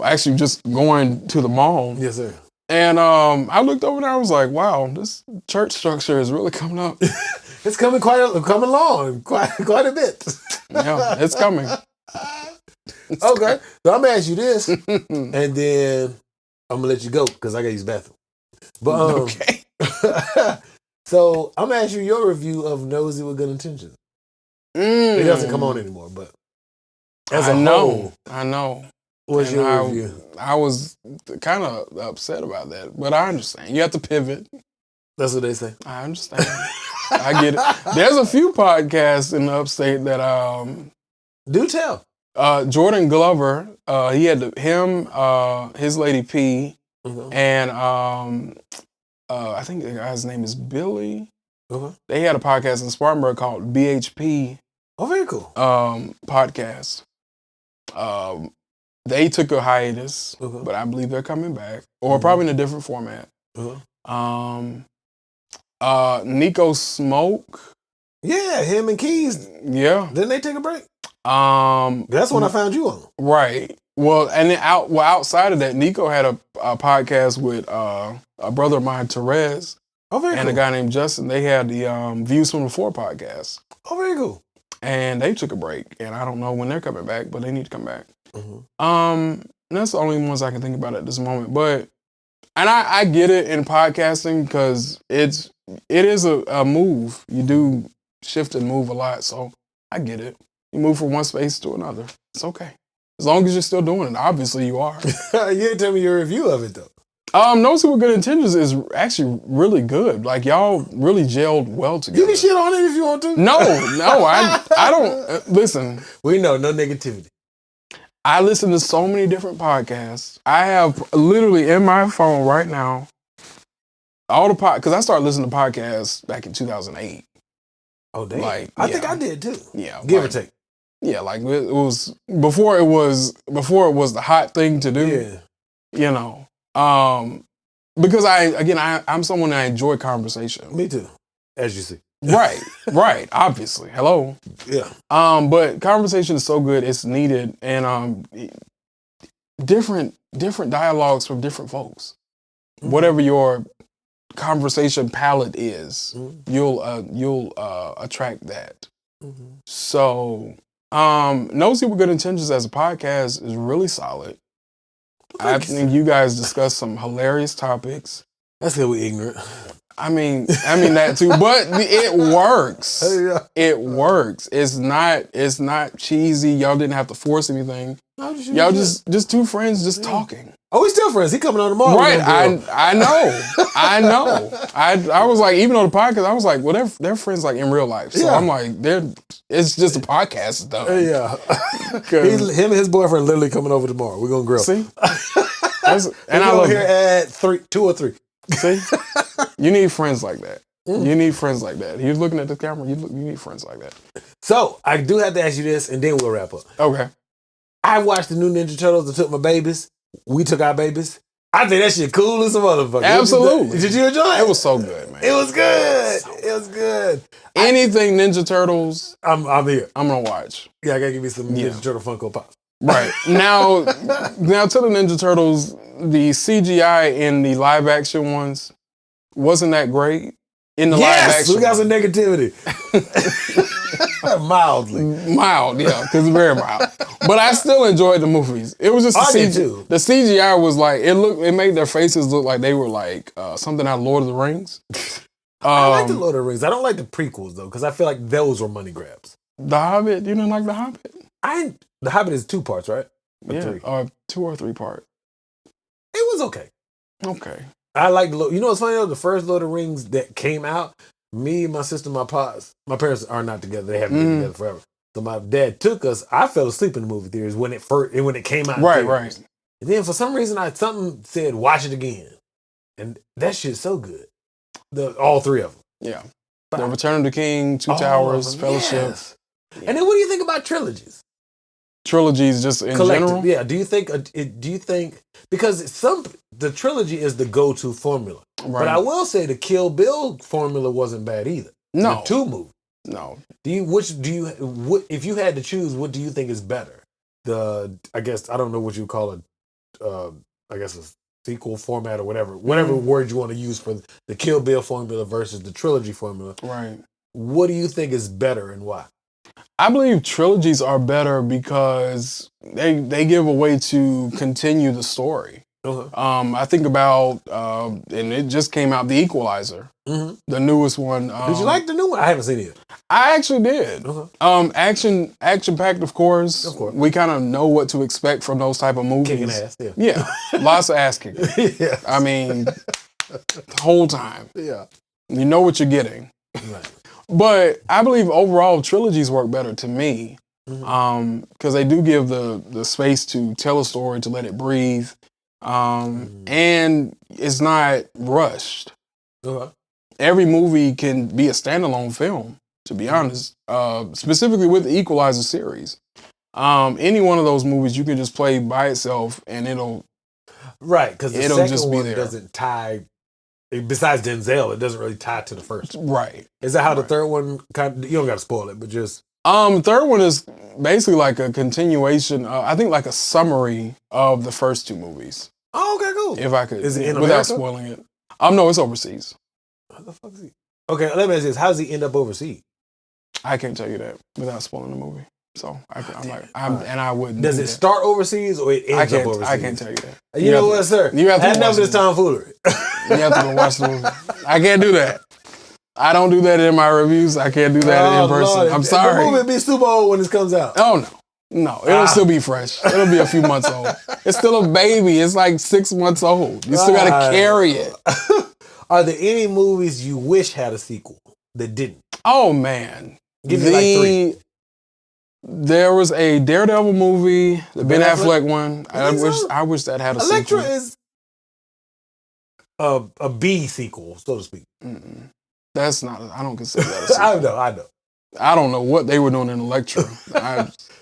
Actually just going to the mall. Yes, sir. And I looked over there, I was like, wow, this church structure is really coming up. It's coming coming along quite a bit. Yeah, it's coming. Okay, so I'm gonna ask you this, and then I'm gonna let you go because I gotta use the bathroom. But okay. So I'm gonna ask you your review of Nosy with Good Intentions. It doesn't come on anymore, but as a whole, I know. What's your review? I was kind of upset about that, but I understand. You have to pivot. That's what they say. I understand. I get it. There's a few podcasts in the upstate that do tell. Jordan Glover, he had his lady P, and I think the guy's name is Billy. They had a podcast in Spartanburg called BHP. Oh, very cool. Podcast. They took a hiatus, but I believe they're coming back, or probably in a different format. Nico Smoke. Yeah, him and Keys. Yeah. Didn't they take a break? That's when I found you on. Right. Well, and then outside of that, Nico had a podcast with a brother of mine, Therese, and a guy named Justin. They had the Views from the Floor podcast. Oh, very cool. And they took a break, and I don't know when they're coming back, but they need to come back. That's the only ones I can think about at this moment. But I get it in podcasting because it is a move. You do shift and move a lot, so I get it. You move from one space to another. It's okay. As long as you're still doing it. Obviously you are. You didn't tell me your review of it though. Nosy with Good Intentions is actually really good. Like y'all really gelled well together. You can shit on it if you want to. No, I don't. Listen. We know, no negativity. I listen to so many different podcasts. I have literally in my phone right now all the because I started listening to podcasts back in 2008. Oh damn! I think I did too. Yeah, give or take. Yeah, like it was before it was the hot thing to do. Yeah, you know, because I'm someone that enjoy conversation. Me too, as you see. Right. Obviously, hello. Yeah. But conversation is so good; it's needed, and different dialogues from different folks. Whatever your conversation palette is, you'll attract that. So, Nosy with Good Intentions as a podcast is really solid. I think you guys discuss some hilarious topics. That's because we're ignorant. I mean that too, but it works. Yeah. It works. It's not cheesy. Y'all didn't have to force anything. Y'all just two friends just talking. Oh, we still friends. He coming on tomorrow. Right. I know. I was like, even on the podcast, I was like, well, they're friends like in real life. So I'm like, it's just a podcast though. Yeah. Him and his boyfriend literally coming over tomorrow. We're gonna grill. See? And I love here at 2 or 3. See? You need friends like that. You need friends like that. You're looking at the camera, you need friends like that. So I do have to ask you this, and then we'll wrap up. Okay. I watched the new Ninja Turtles that took my babies. We took our babies. I think that shit cool as a motherfucker. Absolutely. Did you enjoy it? It was so good, man. It was good. It was good. Anything Ninja Turtles, I'm here. I'm gonna watch. Yeah, I gotta give me some Ninja Turtle Funko Pops. Right. Now to the Ninja Turtles, the CGI in the live action ones wasn't that great. In the live action. We got some negativity. Mild, yeah, because it's very mild. But I still enjoyed the movies. It was just the CGI was like it made their faces look like they were like something out of Lord of the Rings. I like the Lord of the Rings. I don't like the prequels though, because I feel like those were money grabs. The Hobbit, you didn't like The Hobbit? The Hobbit is 2 parts, right? Or 3? Or 2 or 3 part. It was okay. Okay. I like you know what's funny though? The first Lord of the Rings that came out, me, my sister, my parents are not together. They haven't been together forever. So my dad took us. I fell asleep in the movie theaters when it came out. Right. And then for some reason, something said watch it again, and that shit's so good. All three of them. Yeah. The Return of the King, Two Towers, Fellowship. Yes. Yeah. And then what do you think about trilogies? Trilogies just in general? Yeah. Do you think because the trilogy is the go-to formula. Right. But I will say the Kill Bill formula wasn't bad either. No. The 2 movies. No. If you had to choose, what do you think is better? I guess I don't know what you call it. I guess a sequel format or whatever word you want to use for the Kill Bill formula versus the trilogy formula. Right. What do you think is better and why? I believe trilogies are better because they give a way to continue the story. Uh-huh. I think about, and it just came out, The Equalizer, the newest one. Did you like the new one? I haven't seen it yet. I actually did. Action packed, of course. Of course. We kind of know what to expect from those type of movies. Kicking ass, yeah. Yeah, lots of ass kicking. Yeah. I mean, the whole time. Yeah. You know what you're getting. Right. But I believe overall trilogies work better to me because they do give the space to tell a story, to let it breathe. And it's not rushed. Every movie can be a standalone film, to be honest, specifically with the Equalizer series. Any one of those movies you can just play by itself and it'll because the second one doesn't tie, besides Denzel, it doesn't really tie to the first one. Right. Is that how the third one you don't got to spoil it, but just third one is basically like a continuation, I think like a summary of the first 2 movies. Oh, okay, cool. If I could, is it in without America? spoiling it. No, it's overseas. What the fuck is he? Okay, let me ask this: how does he end up overseas? I can't tell you that without spoiling the movie. So I wouldn't. Does it start overseas or it ends up overseas? I can't tell you that. You know what, sir? You have to enough of this tomfoolery. You have to go watch the movie. I can't do that. I don't do that in my reviews. I can't do that in person. Lord. I'm sorry. The movie will be super old when it comes out. Oh no. No, it'll still be fresh. It'll be a few months old. It's still a baby. It's like 6 months old. You still got to carry it. Are there any movies you wish had a sequel that didn't? Oh, man. Give me like 3. There was a Daredevil movie, the Ben Affleck one. I wish that had a sequel. Elektra is a B sequel, so to speak. That's not, I don't consider that a sequel. I know. I don't know what they were doing in Elektra.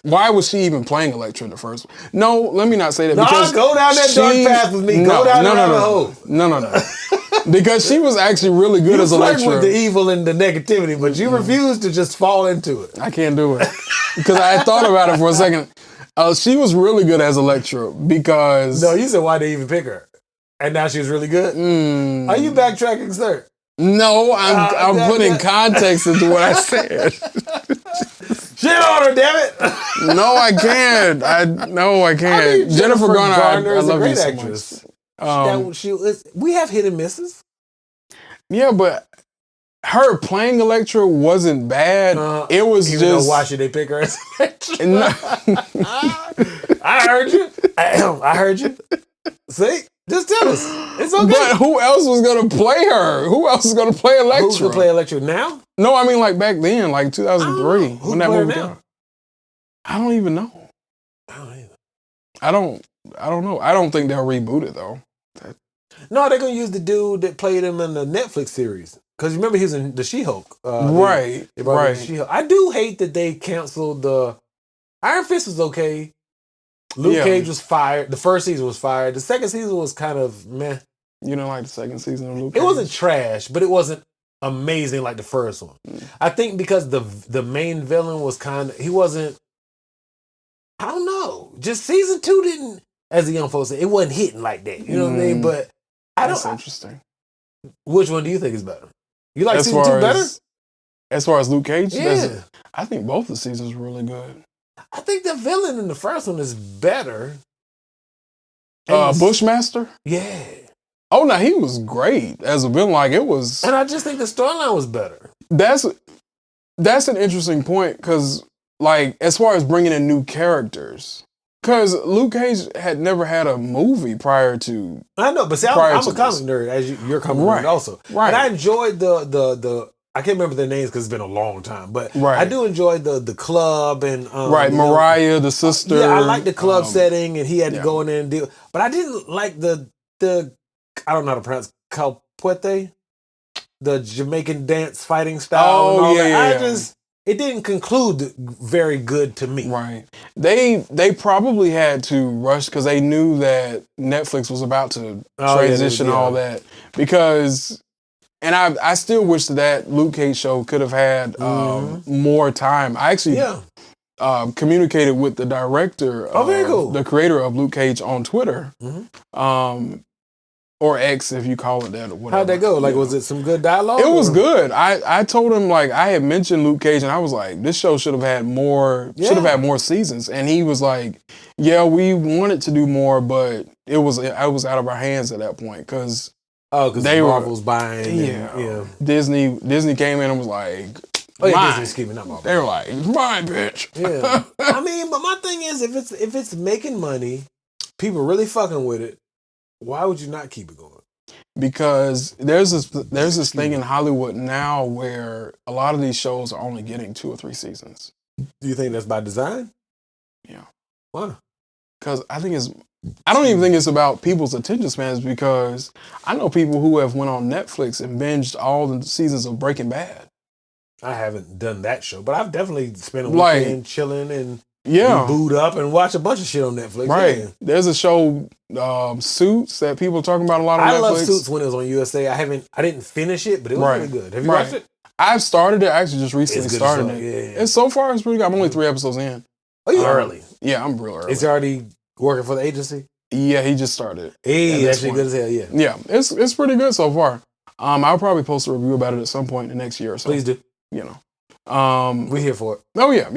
Why was she even playing Elektra in the first one? No, let me not say that. Because go down that dark path with me. Go down the hole. No. Because she was actually really good as Elektra. You with the evil and the negativity, but you refused to just fall into it. I can't do it. Because I had thought about it for a second. She was really good as Elektra because... No, you said why they even pick her. And now she's really good? Are you backtracking, sir? No, I'm putting context into what I said. Shit on her, damn it! No, I can't. I can't. Jennifer Garner, I love you so much. We have hit and misses. Yeah, but her playing Elektra wasn't bad. It was even just. Though why should they pick her as Elektra? I heard you. I heard you. See? Just tell us. It's okay. But who else was going to play her? Who else is going to play Elektra? Who's going to play Elektra now? No, I mean like back then, like 2003. When that movie came out. I don't even know. I don't either. I don't know. I don't think they'll reboot it though. No, they're going to use the dude that played him in the Netflix series. Because remember he was in the She-Hulk. Right. She-Hulk. I do hate that they canceled the... Iron Fist was okay. Luke Cage was fired. The first season was fired. The second season was kind of meh. You don't like the second season of Luke Cage? It wasn't trash, but it wasn't amazing like the first one. I think because the main villain was he wasn't, I don't know. Just season 2 didn't, as the young folks say, it wasn't hitting like that. You know what I mean? But that's interesting. Which one do you think is better? You like season 2 better? As far as Luke Cage? Yeah. I think both the seasons were really good. I think the villain in the first one is better. Bushmaster? Yeah. Oh, no, he was great as a villain. Like, it was... And I just think the storyline was better. That's an interesting point, because, like, as far as bringing in new characters... Because Luke Cage had never had a movie prior to... I know, but see, I'm a comic nerd, as you're a comic nerd also. Right. And I enjoyed the I can't remember their names because it's been a long time, but Right. I do enjoy the club and right, Mariah, the sister. yeah, I like the club setting, and he had to yeah. go in there and deal. But I didn't like the I don't know how to pronounce calpuete, the Jamaican dance fighting style. And all that. It didn't conclude very good to me. Right. They probably had to rush because they knew that Netflix was about to transition all that because. And I still wish that Luke Cage show could have had more time. I actually communicated with the director, very cool. the creator of Luke Cage on Twitter, or X if you call it that or whatever. How'd that go? Like, was it some good dialogue? It was good. I told him, like, I had mentioned Luke Cage and I was like, this show should have had more seasons. And he was like, yeah, we wanted to do more, but I was out of our hands at that point because because Marvel's buying. Yeah. Disney came in and was like, oh yeah, Disney's keeping up Marvel. They were like, it's mine, bitch. Yeah. I mean, but my thing is, if it's making money, people really fucking with it, why would you not keep it going? Because there's this thing in Hollywood now where a lot of these shows are only getting 2 or 3 seasons. Do you think that's by design? Yeah. Why? Because I don't even think it's about people's attention spans because I know people who have went on Netflix and binged all the seasons of Breaking Bad. I haven't done that show, but I've definitely spent a weekend chilling and boot up and watch a bunch of shit on Netflix. Right. Yeah. There's a show, Suits, that people are talking about a lot on Netflix. I love Suits when it was on USA. I didn't finish it, but it was really good. Have you watched it? I've started it. I actually just recently started it. Yeah. And so far, it's pretty good. I'm only 3 episodes in. Oh, you early? Yeah, I'm real early. Is he already working for the agency? Yeah, he just started. Hey, that's good as hell, yeah. Yeah, it's pretty good so far. I'll probably post a review about it at some point in the next year or so. Please do. You know. We're here for it. Oh, yeah.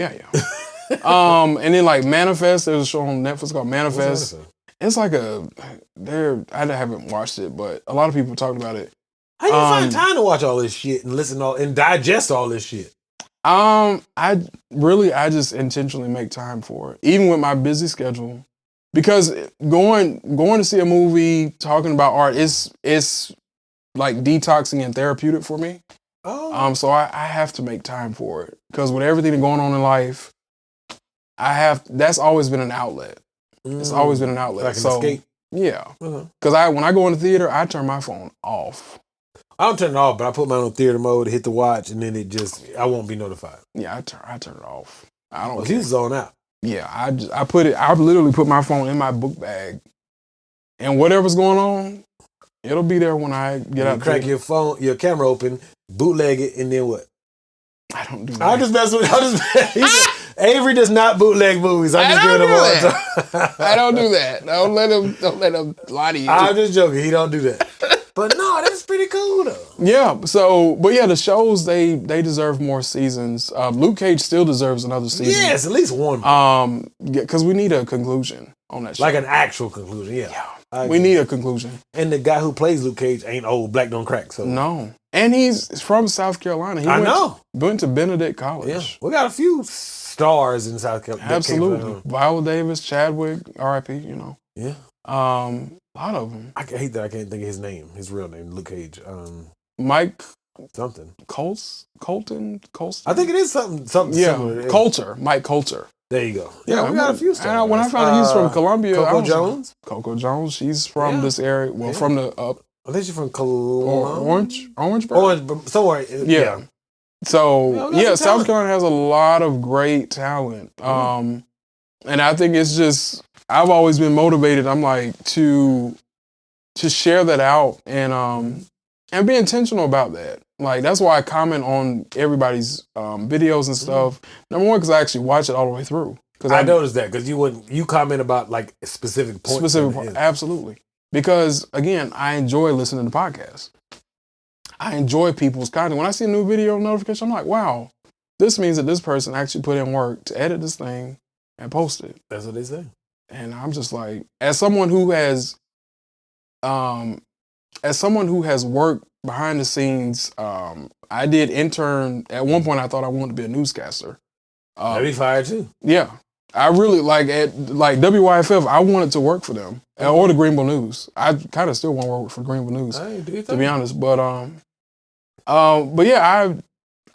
And then like Manifest, there's a show on Netflix called Manifest. It's like I haven't watched it, but a lot of people talked about it. How do you find time to watch all this shit and listen and digest all this shit? I just intentionally make time for it, even with my busy schedule, because going to see a movie, talking about art, it's like detoxing and therapeutic for me. Oh. So I have to make time for it because with everything going on in life, that's always been an outlet. It's always been an outlet. Like an escape. Yeah. Because when I go in the theater, I turn my phone off. I don't turn it off, but I put mine on theater mode, hit the watch, and then I won't be notified. Yeah, I turn it off. I don't. You zone out. Yeah, I literally put my phone in my book bag, and whatever's going on, it'll be there when I get out. Crack your camera open, bootleg it, and then what? I don't do that. I'll just mess with. Avery does not bootleg movies. I'm just giving him a I don't do that. Don't let him lie to you. I'm just joking. He don't do that. But no, that's pretty cool though. Yeah. So, but yeah, the shows they deserve more seasons. Luke Cage still deserves another season. Yes, at least one. Because we need a conclusion on that show. Like an actual conclusion. Yeah. We need a conclusion. And the guy who plays Luke Cage ain't old. Black don't crack. So no. And he's from South Carolina. Went to Benedict College. Yeah. We got a few stars in South Carolina. Absolutely. Viola Davis, Chadwick, R.I.P., you know. Yeah. A lot of them. I hate that I can't think of his name, his real name, Luke Cage. Mike something. Colton? I think it is something similar. Coulter. Mike Coulter. There you go. Yeah, we got a few stars. When I found out he's from Columbia. Coco Jones. She's from this area. Well, from the I think she's from Columbia. Orangeburg, somewhere. Yeah. So South Carolina has a lot of great talent. And I think it's just I've always been motivated. I'm like to share that out and be intentional about that. Like that's why I comment on everybody's videos and stuff. Number one, because I actually watch it all the way through. Because I noticed that because you comment about like specific points. Absolutely. Because again, I enjoy listening to podcasts. I enjoy people's content. When I see a new video notification, I'm like, wow, this means that this person actually put in work to edit this thing and post it. That's what they say. And I'm just like, as someone who has worked behind the scenes, I did intern at one point. I thought I wanted to be a newscaster. That'd be fire too. Yeah. I really at WYFF, I wanted to work for them or the Greenville News. I kind of still want to work for Greenville News, to be honest. But But yeah,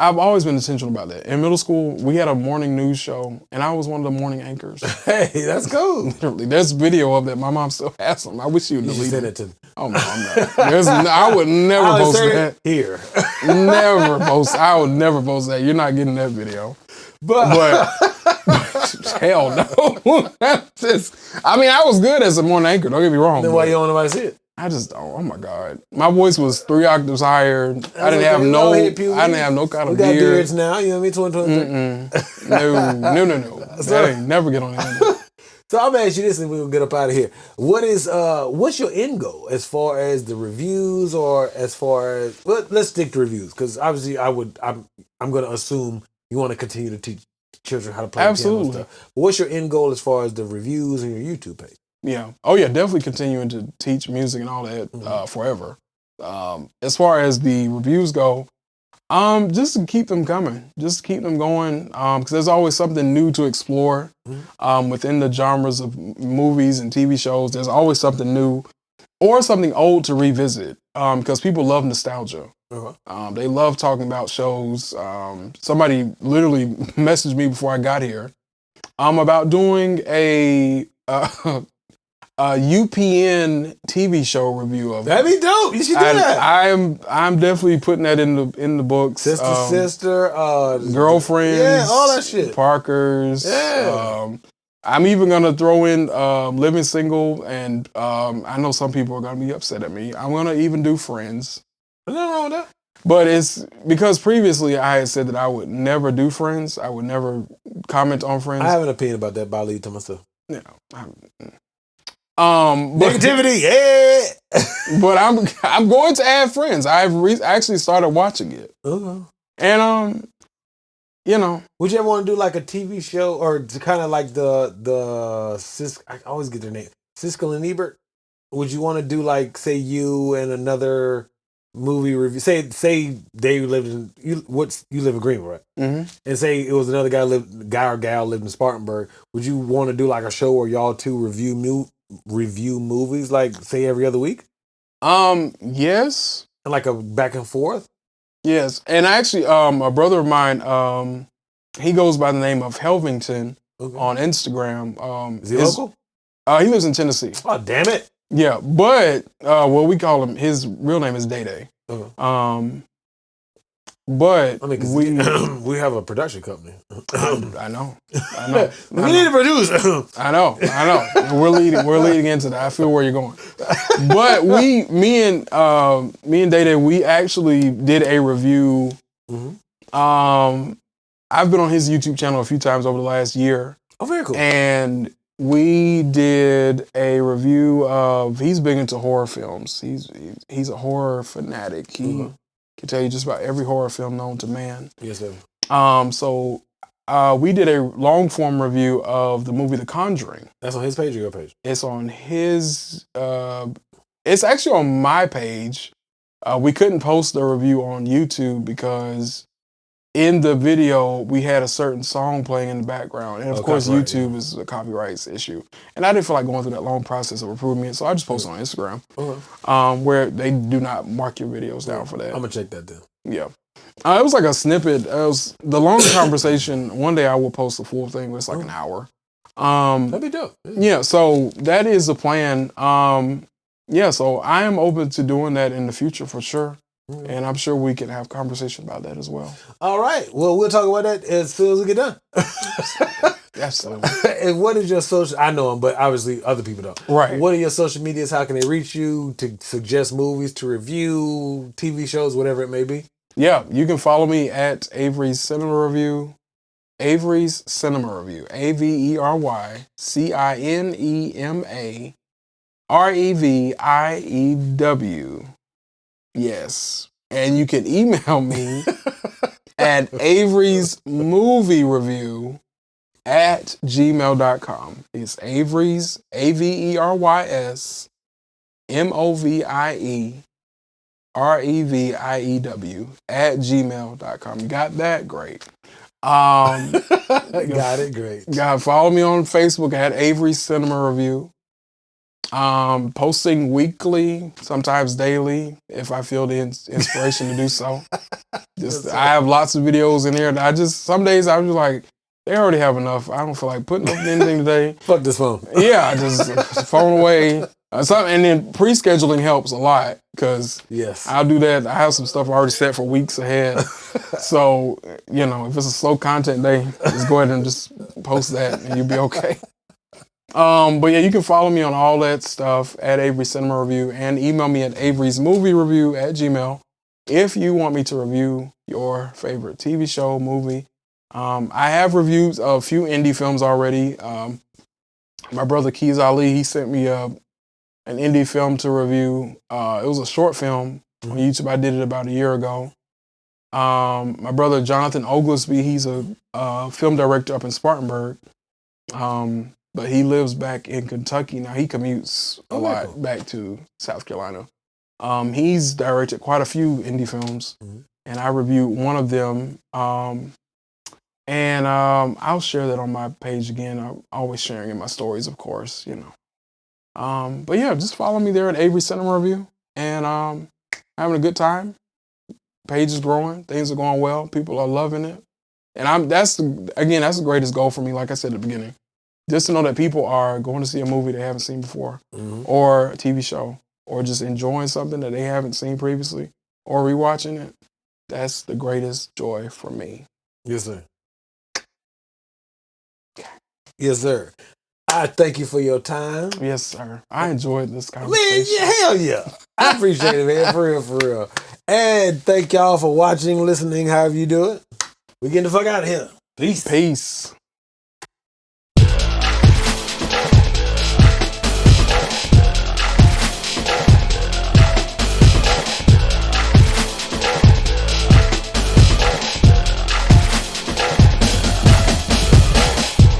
I've always been intentional about that. In middle school, we had a morning news show, and I was one of the morning anchors. Hey, that's cool. Literally, there's video of that. My mom still has them. I wish you would delete send it. it to me. Oh no, I'm not. I would never post that here. Never post. I would never post that. You're not getting that video. But hell no. I mean, I was good as a morning anchor. Don't get me wrong. Then why you don't want nobody to see it? I just don't. Oh my God, my voice was 3 octaves higher. I didn't have no kind of beard. We got beard. beards now. You know what I mean? 2023. No. That ain't never get on the internet. So I'm gonna ask you this, and we'll get up out of here. What's your end goal as far as the reviews, or as far as let's stick to reviews, because obviously I'm gonna assume you want to continue to teach children how to play piano and stuff. But what's your end goal as far as the reviews and your YouTube page? Yeah. Oh yeah, definitely continuing to teach music and all that forever. As far as the reviews go, just to keep them coming, just keep them going, because there's always something new to explore within the genres of movies and TV shows. There's always something new or something old to revisit, because people love nostalgia. They love talking about shows. Somebody literally messaged me before I got here about doing a UPN TV show review of That'd be dope. You should do that. I'm definitely putting that in the books. Sister, Girlfriends, yeah, all that shit. Parkers. Yeah. I'm even gonna throw in Living Single, and I know some people are gonna be upset at me. I'm gonna even do Friends. Nothing wrong with that. But it's because previously I had said that I would never do Friends. I would never comment on Friends. I have an opinion about that, but I'll leave it to myself. Yeah. Negativity, yeah. But I'm going to add Friends. I've actually started watching it. And would you ever want to do like a TV show, or kind of like I always get their name, Siskel and Ebert? Would you want to do like, say, you and another movie review? Say they lived in you live in Greenville, right? Mm-hmm. And say it was another guy or gal lived in Spartanburg. Would you want to do like a show where y'all two review movies, like say every other week? Yes. And like a back and forth? Yes. And actually, a brother of mine, he goes by the name of Helvington on Instagram. Is he local? He lives in Tennessee. Oh, damn it. Yeah, but we call him, his real name is Day Day. But I mean, we have a production company. I know. We need to produce. I know. We're leading into that. I feel where you're going. But me and Day Day, we actually did a review. I've been on his YouTube channel a few times over the last year. Oh, very cool. And we did a review of. He's big into horror films. He's a horror fanatic. He can tell you just about every horror film known to man. Yes, sir. So we did a long form review of the movie The Conjuring. That's on his page or your page? It's on his. It's actually on my page. We couldn't post the review on YouTube because in the video we had a certain song playing in the background, and of course YouTube is a copyrights issue. And I didn't feel like going through that long process of approving it, so I just posted on Instagram, where they do not mark your videos down for that. I'm gonna check that down. Yeah. It was like a snippet. It was the long conversation. One day I will post the full thing, but it's like an hour. That'd be dope. Yeah, so that is the plan. So I am open to doing that in the future for sure. And I'm sure we can have conversation about that as well. All right. Well, we'll talk about that as soon as we get done. Absolutely. And what is your social? I know them, but obviously other people don't. Right. What are your social medias? How can they reach you to suggest movies, to review TV shows, whatever it may be? Yeah, you can follow me at Averys Cinema Review. Averys Cinema Review. AveryCinemaReview. Yes. And you can email me at averysmoviereview@gmail.com. It's Averys, AverysMoviereview@gmail.com. You got that? Great. Got it, great. Follow me on Facebook at Avery Cinema Review. Posting weekly, sometimes daily, if I feel the inspiration to do so. I have lots of videos in there that some days I'm just like, they already have enough. I don't feel like putting up anything today. Fuck this phone. Yeah, just phone away. And then pre-scheduling helps a lot because I'll do that. I have some stuff already set for weeks ahead. So, if it's a slow content day, just go ahead and just post that and you'll be okay. But yeah, you can follow me on all that stuff at Averys Cinema Review and email me at averysmoviereview@gmail.com if you want me to review your favorite TV show, movie. I have reviewed a few indie films already. My brother Keys Ali, he sent me an indie film to review. It was a short film on YouTube. I did it about a year ago. My brother Jonathan Oglesby, he's a film director up in Spartanburg. But he lives back in Kentucky now. He commutes a lot back to South Carolina. He's directed quite a few indie films, and I reviewed one of them. And I'll share that on my page again. I'm always sharing in my stories, of course, But yeah, just follow me there at Avery Cinema Review, and having a good time. Page is growing. Things are going well. People are loving it. And that's the greatest goal for me, like I said at the beginning. Just to know that people are going to see a movie they haven't seen before, or a TV show, or just enjoying something that they haven't seen previously, or rewatching it. That's the greatest joy for me. Yes, sir. Yes, sir. I thank you for your time. Yes, sir. I enjoyed this conversation. Man, yeah, hell yeah. I appreciate it, man. For real, for real. And thank y'all for watching, listening, however you do it. We getting the fuck out of here. Peace. Peace.